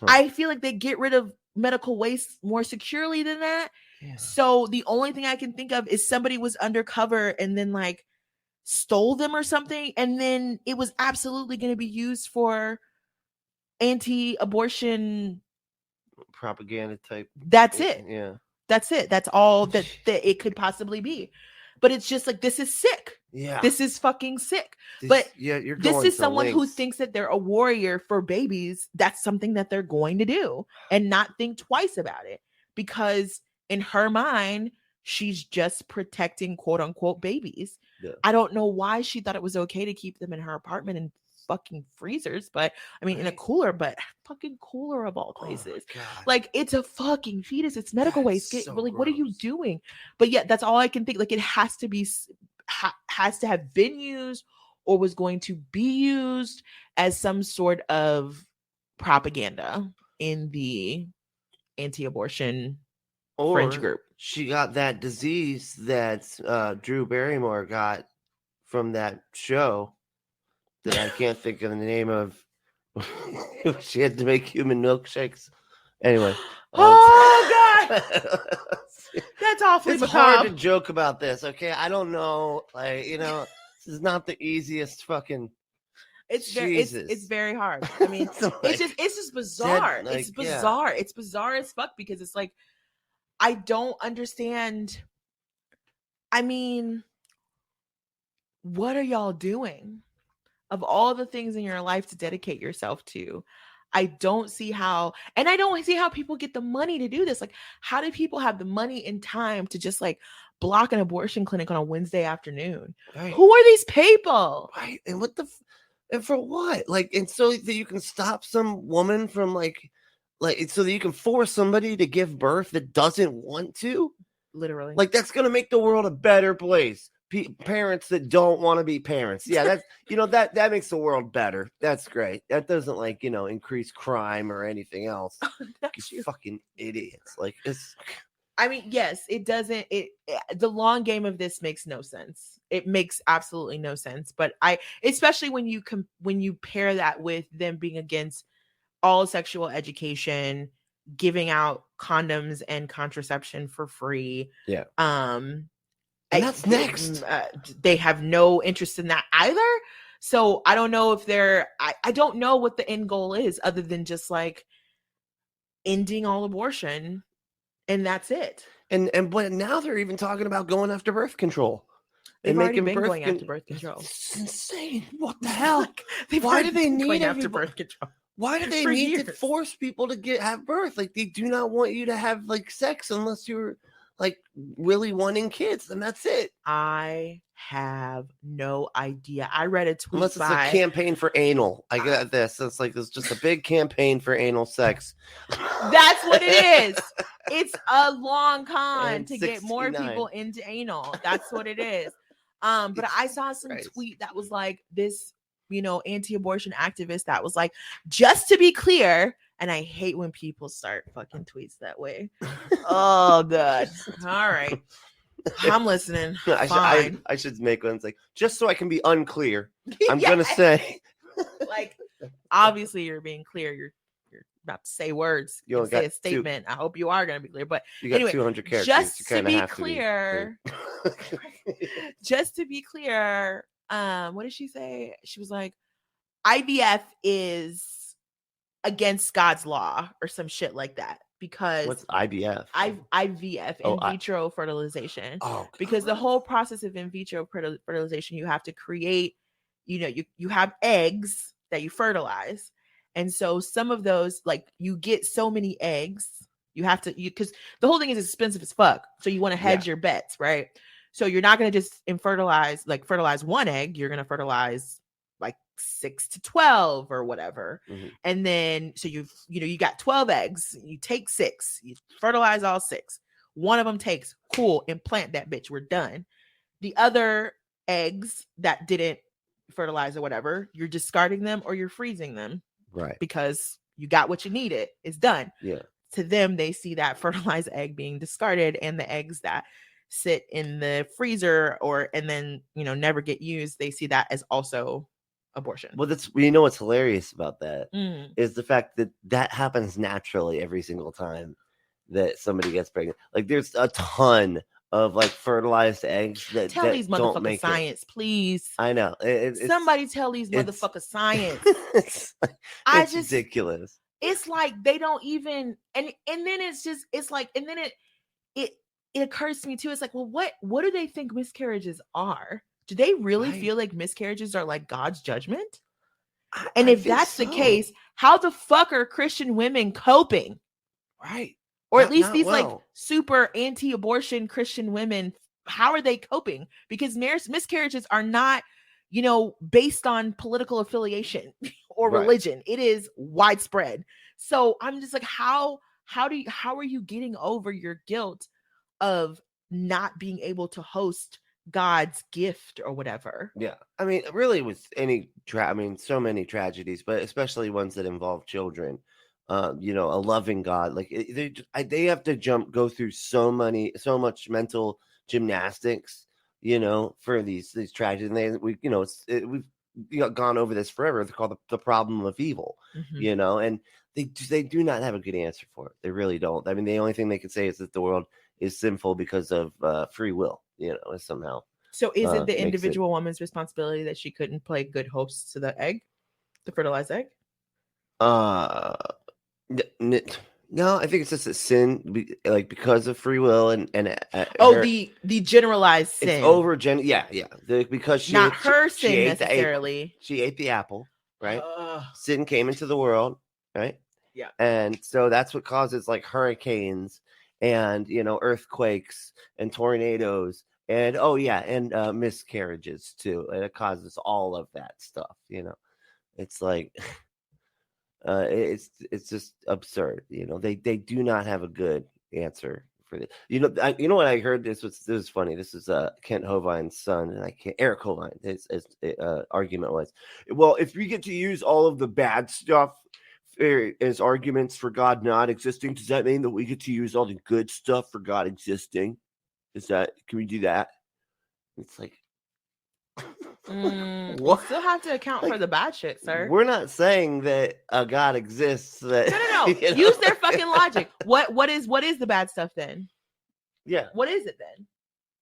I feel like they get rid of medical waste more securely than that. Yeah. So the only thing I can think of is somebody was undercover and then like stole them or something, and then it was absolutely going to be used for anti-abortion propaganda type. That's it. Yeah. That's it. That's all that it could possibly be. But it's just like, this is sick. Yeah. This is fucking sick. But yeah, you're this going is to someone who lengths. thinks that they're a warrior for babies. That's something that they're going to do and not think twice about it, because in her mind, she's just protecting quote unquote babies. Yeah. I don't know why she thought it was okay to keep them in her apartment in fucking freezers, but I mean in a Right. cooler, but fucking cooler of all Oh my places. God. Like, it's a fucking fetus. It's medical That is waste. so Like, what are you gross. doing? But yeah, that's all I can think. Like, it has to be has to have been used or was going to be used as some sort of propaganda in the anti-abortion fringe Or group. she got that disease that Drew Barrymore got from that show that I can't think of the name of. She had to make human milkshakes. Anyway. Oh God, that's awfully It's hard to macabre. joke about this, okay? I don't know. Like, this is not the easiest fucking It's Jesus. it's very hard. I mean, it's just bizarre. like, It's bizarre. It's bizarre as fuck, because it's like, I don't understand. I mean, what are y'all doing? Of all the things in your life to dedicate yourself to, I don't see how, and I don't see how people get the money to do this. Like, how do people have the money and time to just like block an abortion clinic on a Wednesday afternoon? Right. Who are these people? Right. And and for what? Like, and so that you can stop some woman from like, so that you can force somebody to give birth that doesn't want to? Literally. Like, that's going to make the world a better place. Parents that don't want to be parents. Yeah, that's, that makes the world better. That's great. That doesn't increase crime or anything else. You fucking idiots. Like, it's. I mean, yes, it doesn't. The long game of this makes no sense. It makes absolutely no sense. But especially when you pair that with them being against all sexual education, giving out condoms and contraception for free. Yeah. And that's next. They have no interest in that either. So I don't know if I don't know what the end goal is, other than just like ending all abortion, and that's it. But now they're even talking about going after birth control. They've already been going after birth control. It's insane. What the hell? Why do they need after birth control? Why do they need to force people to have birth? Like, they do not want you to have like sex unless you're like really wanting kids, and that's it. I have no idea. I read a tweet unless it's a campaign for anal. I get this. It's like it's just a big campaign for anal sex. That's what it is. It's a long con to get more people into anal. That's what it is. But I saw some tweet that was like this, anti-abortion activist that was like, just to be clear, and I hate when people start fucking tweets that way. Oh God. All right. I'm listening. I should make one. It's like, just so I can be unclear, I'm gonna say, like, obviously you're being clear. You're about to say words. You say a statement. I hope you are gonna be clear. But you got anyway, 200 characters. Just to be clear, just to be clear, what did she say? She was like, IVF is against God's law or some shit like that. Because what's IVF? IVF, in vitro fertilization. Oh, because the whole process of in vitro fertilization, you have to create, you have eggs that you fertilize. And so some of those, like, you get so many eggs, you have to, because the whole thing is expensive as fuck. So you want to hedge your bets, right? So you're not going to just fertilize one egg. You're going to fertilize like 6 to 12 or whatever. Mm-hmm. And then, so you got 12 eggs, you take 6, you fertilize all 6. One of them takes, cool, implant that bitch. We're done. The other eggs that didn't fertilize or whatever, you're discarding them or you're freezing them. Right. Because you got what you needed. It's done. Yeah. To them, they see that fertilized egg being discarded, and the eggs that sit in the freezer and then, never get used, they see that as also abortion. Well, that's, what's hilarious about that is the fact that happens naturally every single time that somebody gets pregnant. Like, there's a ton of like fertilized eggs that tell that these don't motherfuckers make science, please. I know. Somebody tell these motherfuckers science. It's ridiculous. It's like they don't even, and then it's like, and then it occurs to me too. It's like, well, what do they think miscarriages are? Do they really Right. feel like miscarriages are like God's judgment? I And if think that's the so. case, how the fuck are Christian women coping? Right. Or at Not- least not these like well. super anti-abortion Christian women, how are they coping? Because miscarriages are not, based on political affiliation or Right. religion. It is widespread. So I'm just like, how are you getting over your guilt of not being able to host God's gift or whatever? Yeah. I mean, really with so many tragedies, but especially ones that involve children. A loving God, like they have to go through so much mental gymnastics, for these tragedies. And we've gone over this forever. It's called the problem of evil, Mhm. and they do not have a good answer for it. They really don't. I mean, the only thing they can say is that the world is sinful because of free will, somehow. So is it the Makes it individual woman's responsibility that she couldn't play good host to the fertilized egg? uh no, I think it's just a sin, like because of free will and Oh, her, the generalized it's sin. yeah, because Not her she sin ate the apple. necessarily. She ate the apple, right? Ugh. Sin came into the world, right? Yeah. And so that's what causes like hurricanes and earthquakes and tornadoes and miscarriages too. And it causes all of that stuff. It's like it's just absurd. They do not have a good answer for this. You know what I heard? This was funny. This is Kent Hovine's son, and Eric Hovine. His argument was, well, if we get to use all of the bad stuff as arguments for God not existing, does that mean that we get to use all the good stuff for God existing? Can we do that? It's like, You what? still have to account for the bad shit, sir. We're not saying that a God exists. That No. Use their fucking logic. What is the bad stuff then? Yeah. What is it then?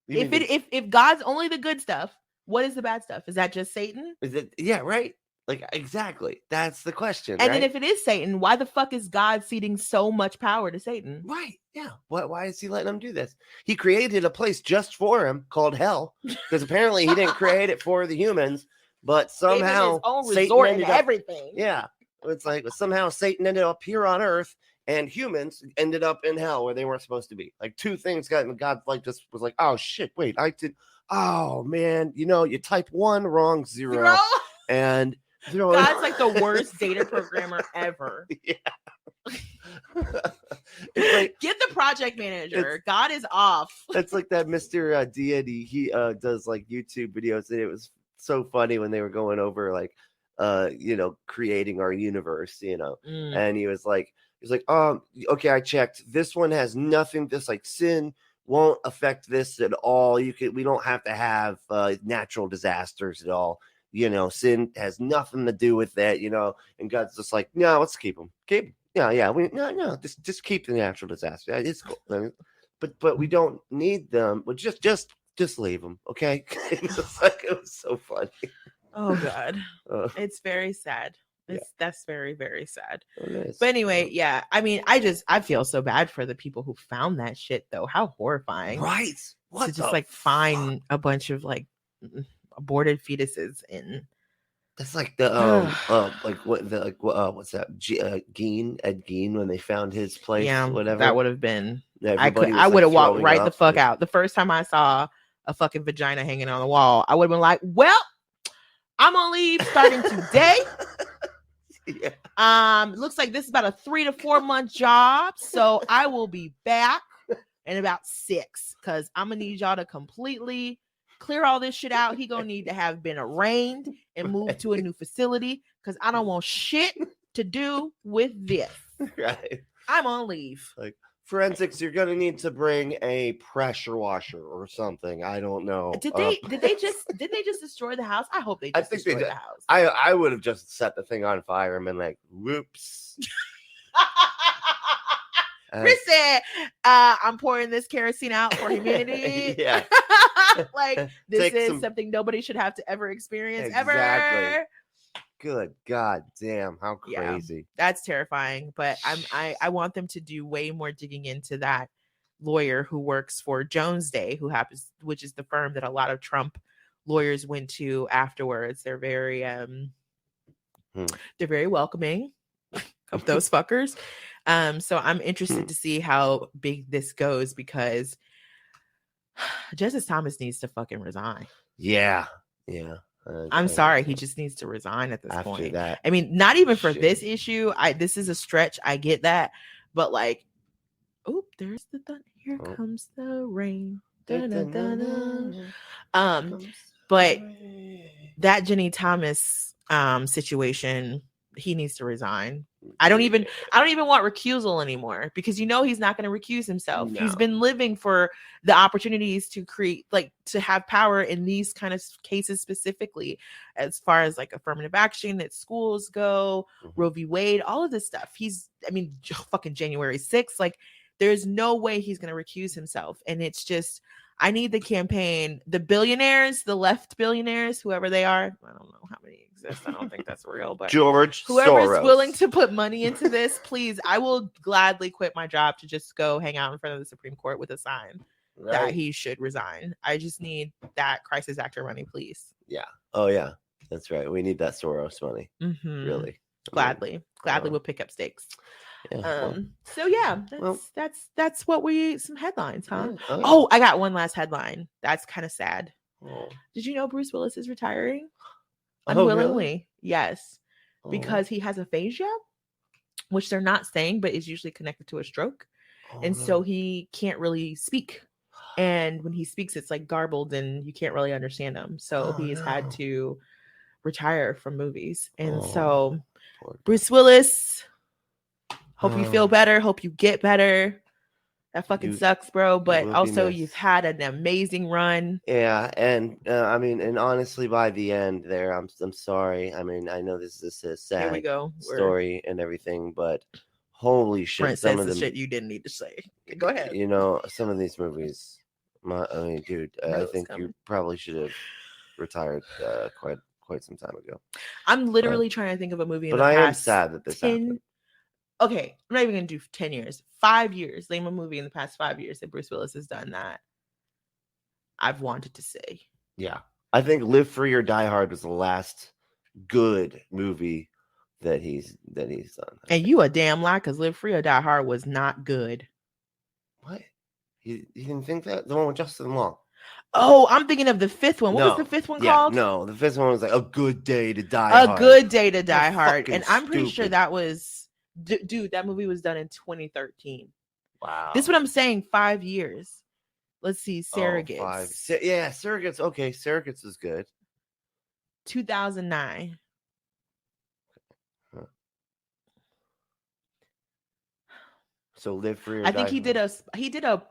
If God's only the good stuff, what is the bad stuff? Is that just Satan? Is it? Yeah, right. Like exactly. That's the question. And right? then if it is Satan, why the fuck is God ceding so much power to Satan? Right. Yeah. Why is he letting him do this? He created a place just for him called hell because apparently he didn't create it for the humans, but somehow his own Satan resort and ended up, everything. Yeah. It's like somehow Satan ended up here on earth and humans ended up in hell where they weren't supposed to be. Like two things God like just was like, oh shit, wait, oh man, you type 1 wrong 0 and God's like the worst data programmer ever. Yeah. It's like, get the project manager. God is off. It's like that Mr. Deity. He does like YouTube videos, and it was so funny when they were going over like creating our universe, and he was like, okay, I checked. This one has nothing. This like sin won't affect this at all. We don't have to have natural disasters at all. Sin has nothing to do with that, and God's just like, no, let's keep them. Yeah. No, just keep the natural disaster. It's cool. But we don't need them. But just leave them, okay? It was so funny. Oh God, it's very sad. That's very, very sad. Nice. But anyway, yeah. I mean, I feel so bad for the people who found that shit, though. How horrifying, right? What to just like find a bunch of like aborted fetuses in. That's like the what's that? Ed Gein, when they found his place. Yeah, whatever. That would have been. Everybody I would have walked right up. the fuck out. The first time I saw a fucking vagina hanging on the wall, I would have been like, "Well, I'm gonna leave starting today." Yeah. Looks like this is about a 3 to 4 month job, so I will be back in about 6 because I'm gonna need y'all to completely clear all this shit out. He gonna need to have been arraigned and moved to a new facility because I don't want shit to do with this. Right. I'm on leave. Like forensics, you're gonna need to bring a pressure washer or something. I don't know. Did they just destroy the house? I hope they just destroyed the house. I would have just set the thing on fire and been like, whoops. Chris said, I'm pouring this kerosene out for humanity. Yeah. Like this is something nobody should have to ever experience ever. Good God damn, how crazy. Yeah, that's terrifying. But I want them to do way more digging into that lawyer who works for Jones Day, which is the firm that a lot of Trump lawyers went to afterwards. They're very they're very welcoming of those fuckers. So I'm interested to see how big this goes, because Justice Thomas needs to fucking resign. Yeah. I'm sorry, he just needs to resign at this After point. that, I mean, not even for shit. this issue. This is a stretch. I get that, but like, oh, there's the here comes the rain. But that Jenny Thomas situation, he needs to resign. I don't even want recusal anymore, because he's not going to recuse himself. No. He's been living for the opportunities to create, like, to have power in these kind of cases, specifically as far as like affirmative action at schools go, Roe v. Wade, all of this stuff. Fucking January 6th, like, there's no way he's going to recuse himself. And it's just, I need the campaign, the billionaires, the left billionaires, whoever they are. I don't know how many exist. I don't think that's real, but George whoever's Soros. willing to put money into this, please, I will gladly quit my job to just go hang out in front of the Supreme Court with a sign that he should resign. I just need that crisis actor money, please. Yeah. Oh yeah, that's right. We need that Soros money. Really. Gladly we'll pick up stakes. Yeah, so yeah, that's what some headlines, huh? Yeah. Oh, I got one last headline. That's kind of sad. Did you know Bruce Willis is retiring? Unwillingly? Really? Yes. Because he has aphasia, which they're not saying, but is usually connected to a stroke. So he can't really speak. And when he speaks, it's like garbled and you can't really understand him. So he's had to retire from movies. And so Bruce Willis, hope you feel better. Hope you get better. That fucking sucks, bro. But also, you've had an amazing run. Yeah, and and honestly, by the end there, I'm sorry. I mean, I know this is a sad story and everything, but holy shit! Brent says the shit you didn't need to say. Go ahead. Some of these movies. Dude, I think you probably should have retired quite some time ago. I'm literally trying to think of a movie. But I am sad that this happened. Okay, I'm not even gonna do 10 years. 5 years. Name a movie in the past 5 years that Bruce Willis has done that I've wanted to say. Yeah, I think Live Free or Die Hard was the last good movie that he's done. And you a damn lie, because Live Free or Die Hard was not good. What? You didn't think that? The one with Justin Long. Oh, I'm thinking of the fifth one. What was the fifth one called? No, the fifth one was like A Good Day to Die Hard. A Good Day to Die Hard. And I'm pretty stupid. sure that was, dude, that movie was done in 2013. Wow. This is what I'm saying, 5 years. Let's see, Surrogates. Surrogates. Okay, Surrogates is good. 2009. So Live Free or I think Die he did a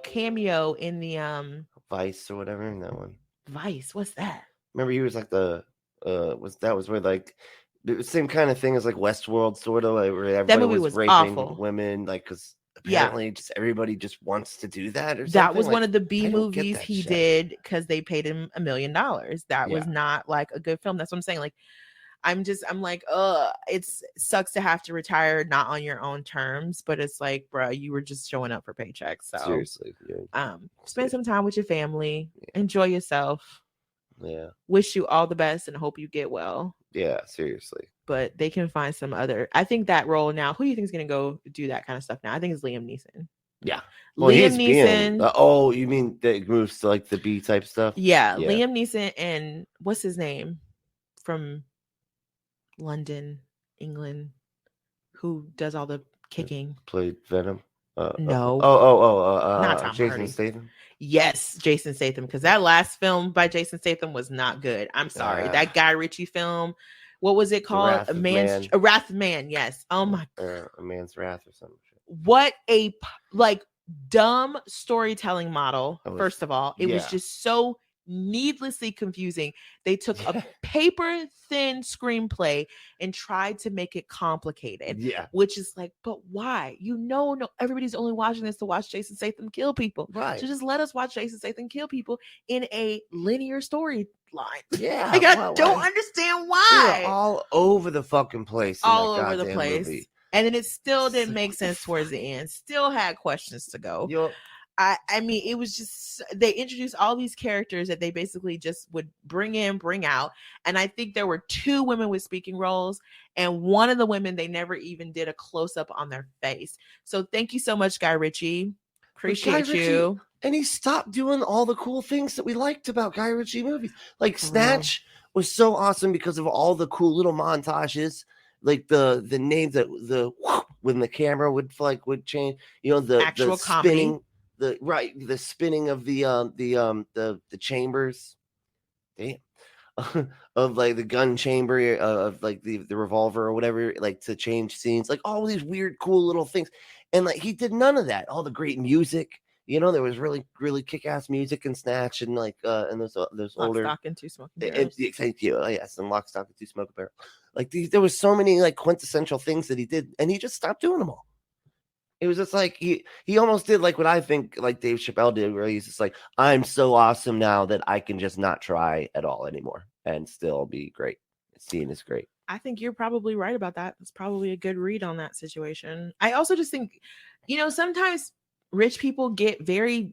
cameo in the Vice or whatever in that one. Vice, what's that? Remember he was like the was where like the same kind of thing as like Westworld, sort of like where everybody was raping awful. women, like because apparently just everybody just wants to do that or something. That was like, one of the B movies he did because they paid him $1 million. That was not like a good film. That's what I'm saying. Like I'm like, it sucks to have to retire not on your own terms, but it's like, bro, you were just showing up for paychecks. So seriously, spend some time with your family, enjoy yourself. Yeah. Wish you all the best and hope you get well. Yeah, seriously. But they can find some other. I think that role now. Who do you think is going to go do that kind of stuff now? I think it's Liam Neeson. Yeah. Well, Liam Neeson. You mean that moves to like the B type stuff? Yeah, Liam Neeson and what's his name from London, England, who does all the kicking? Played Venom. No. Not Tom Jason Hardy. Statham. Yes, Jason Statham, because that last film by Jason Statham was not good. I'm sorry. That Guy Ritchie film, what was it called? A Wrath of Man. Yes. Oh my. A Man's Wrath or something. What a dumb storytelling model. First of all, it was just so needlessly confusing. They took a paper thin screenplay and tried to make it complicated. Yeah, which is like, but why? No, everybody's only watching this to watch Jason Statham kill people. Right. So just let us watch Jason Statham kill people in a linear storyline. Yeah, like, I don't understand why. We're all over the fucking place. All over the place. Movie. And then it still didn't make sense towards the end. Still had questions to go. I mean, it was just, they introduced all these characters that they basically just would bring in, bring out. And I think there were 2 women with speaking roles, and one of the women, they never even did a close up on their face. So thank you so much, Guy Ritchie. Appreciate you. And he stopped doing all the cool things that we liked about Guy Ritchie movies. Like For real. Snatch was so awesome because of all the cool little montages, like the name that when the camera would change, you know, the Actual spinning, comedy. the spinning of the chambers, damn, of like the gun chamber of like the revolver or whatever, like to change scenes, like all these weird cool little things. And like he did none of that. All the great music, you know, there was really kick-ass music in Snatch, and like and those Lock, older Stock, and Two Smoking Barrels. thank you. Yes, and Lock, Stock, and Two Smoking Barrels. Like there was so many like quintessential things that he did, and he just stopped doing them all. It was just like he almost did like what I think like Dave Chappelle did, where he's just like, I'm so awesome now that I can just not try at all anymore and still be great. Seen as great. I think you're probably right about that. It's probably a good read on that situation. I also just think, you know, sometimes rich people get very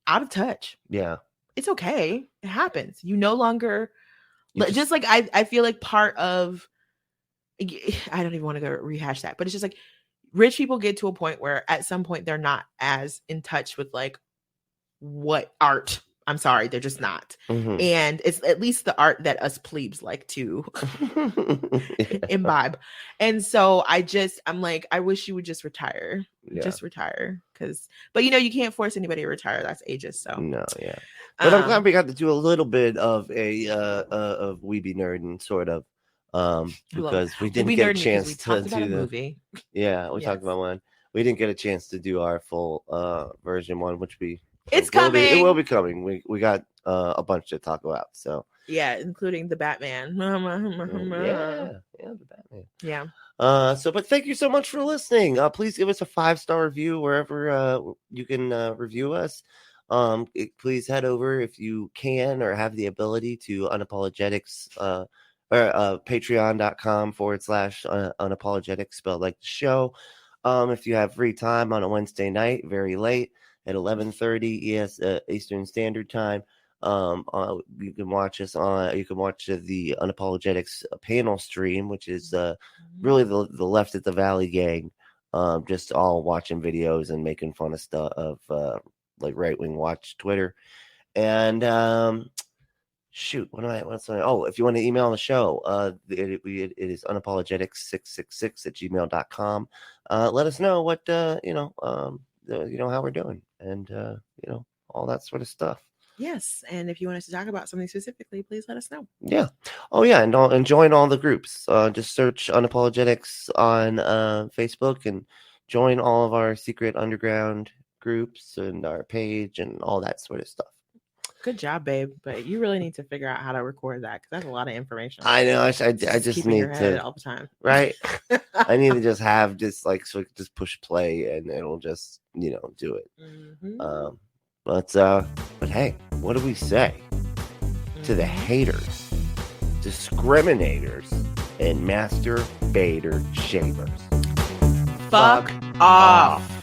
out of touch. Yeah. It's okay. It happens. You no longer, just like I feel like part of, I don't even want to go rehash that, but it's just like rich people get to a point where at some point they're not as in touch with like what art. I'm sorry, they're just not. Mhm. And it's at least the art that us plebes like to imbibe. And so I'm like, I wish you would just retire. Yeah. Just retire. But you know, you can't force anybody to retire. That's ageist. So No, yeah. But I'm glad we got to do a little bit of a of Weeby Nerdin' sort of. Because we didn't get a chance to do the movie. Yeah, we talked about one. We didn't get a chance to do our full version one, which it's coming. It will be coming. We got a bunch to talk about. So yeah, including the Batman. yeah, the Batman. Yeah. But thank you so much for listening. Please give us a 5-star review wherever you can review us. Please head over if you can or have the ability to Unapologetics or patreon.com/unapologetics, spelled like the show. If you have free time on a Wednesday night, very late at 11:30 Eastern Standard Time, you can watch us on. You can watch the Unapologetics panel stream, which is really the Left at the Valley gang, just all watching videos and making fun of stuff of like right wing watch Twitter. And shoot, if you want to email the show, it is unapologetics666@gmail.com. Let us know what how we're doing, and all that sort of stuff. Yes, and if you want us to talk about something specifically, please let us know. Yeah. Oh yeah, and join all the groups. Just search Unapologetics on Facebook and join all of our secret underground groups and our page and all that sort of stuff. Good job, babe. But you really need to figure out how to record that, because that's a lot of information. I know. I just need to all the time, right? I need to just have just like so I can just push play and it'll just do it. Mm-hmm. But hey, what do we say to the haters, discriminators, and master baiter shamers? Fuck off.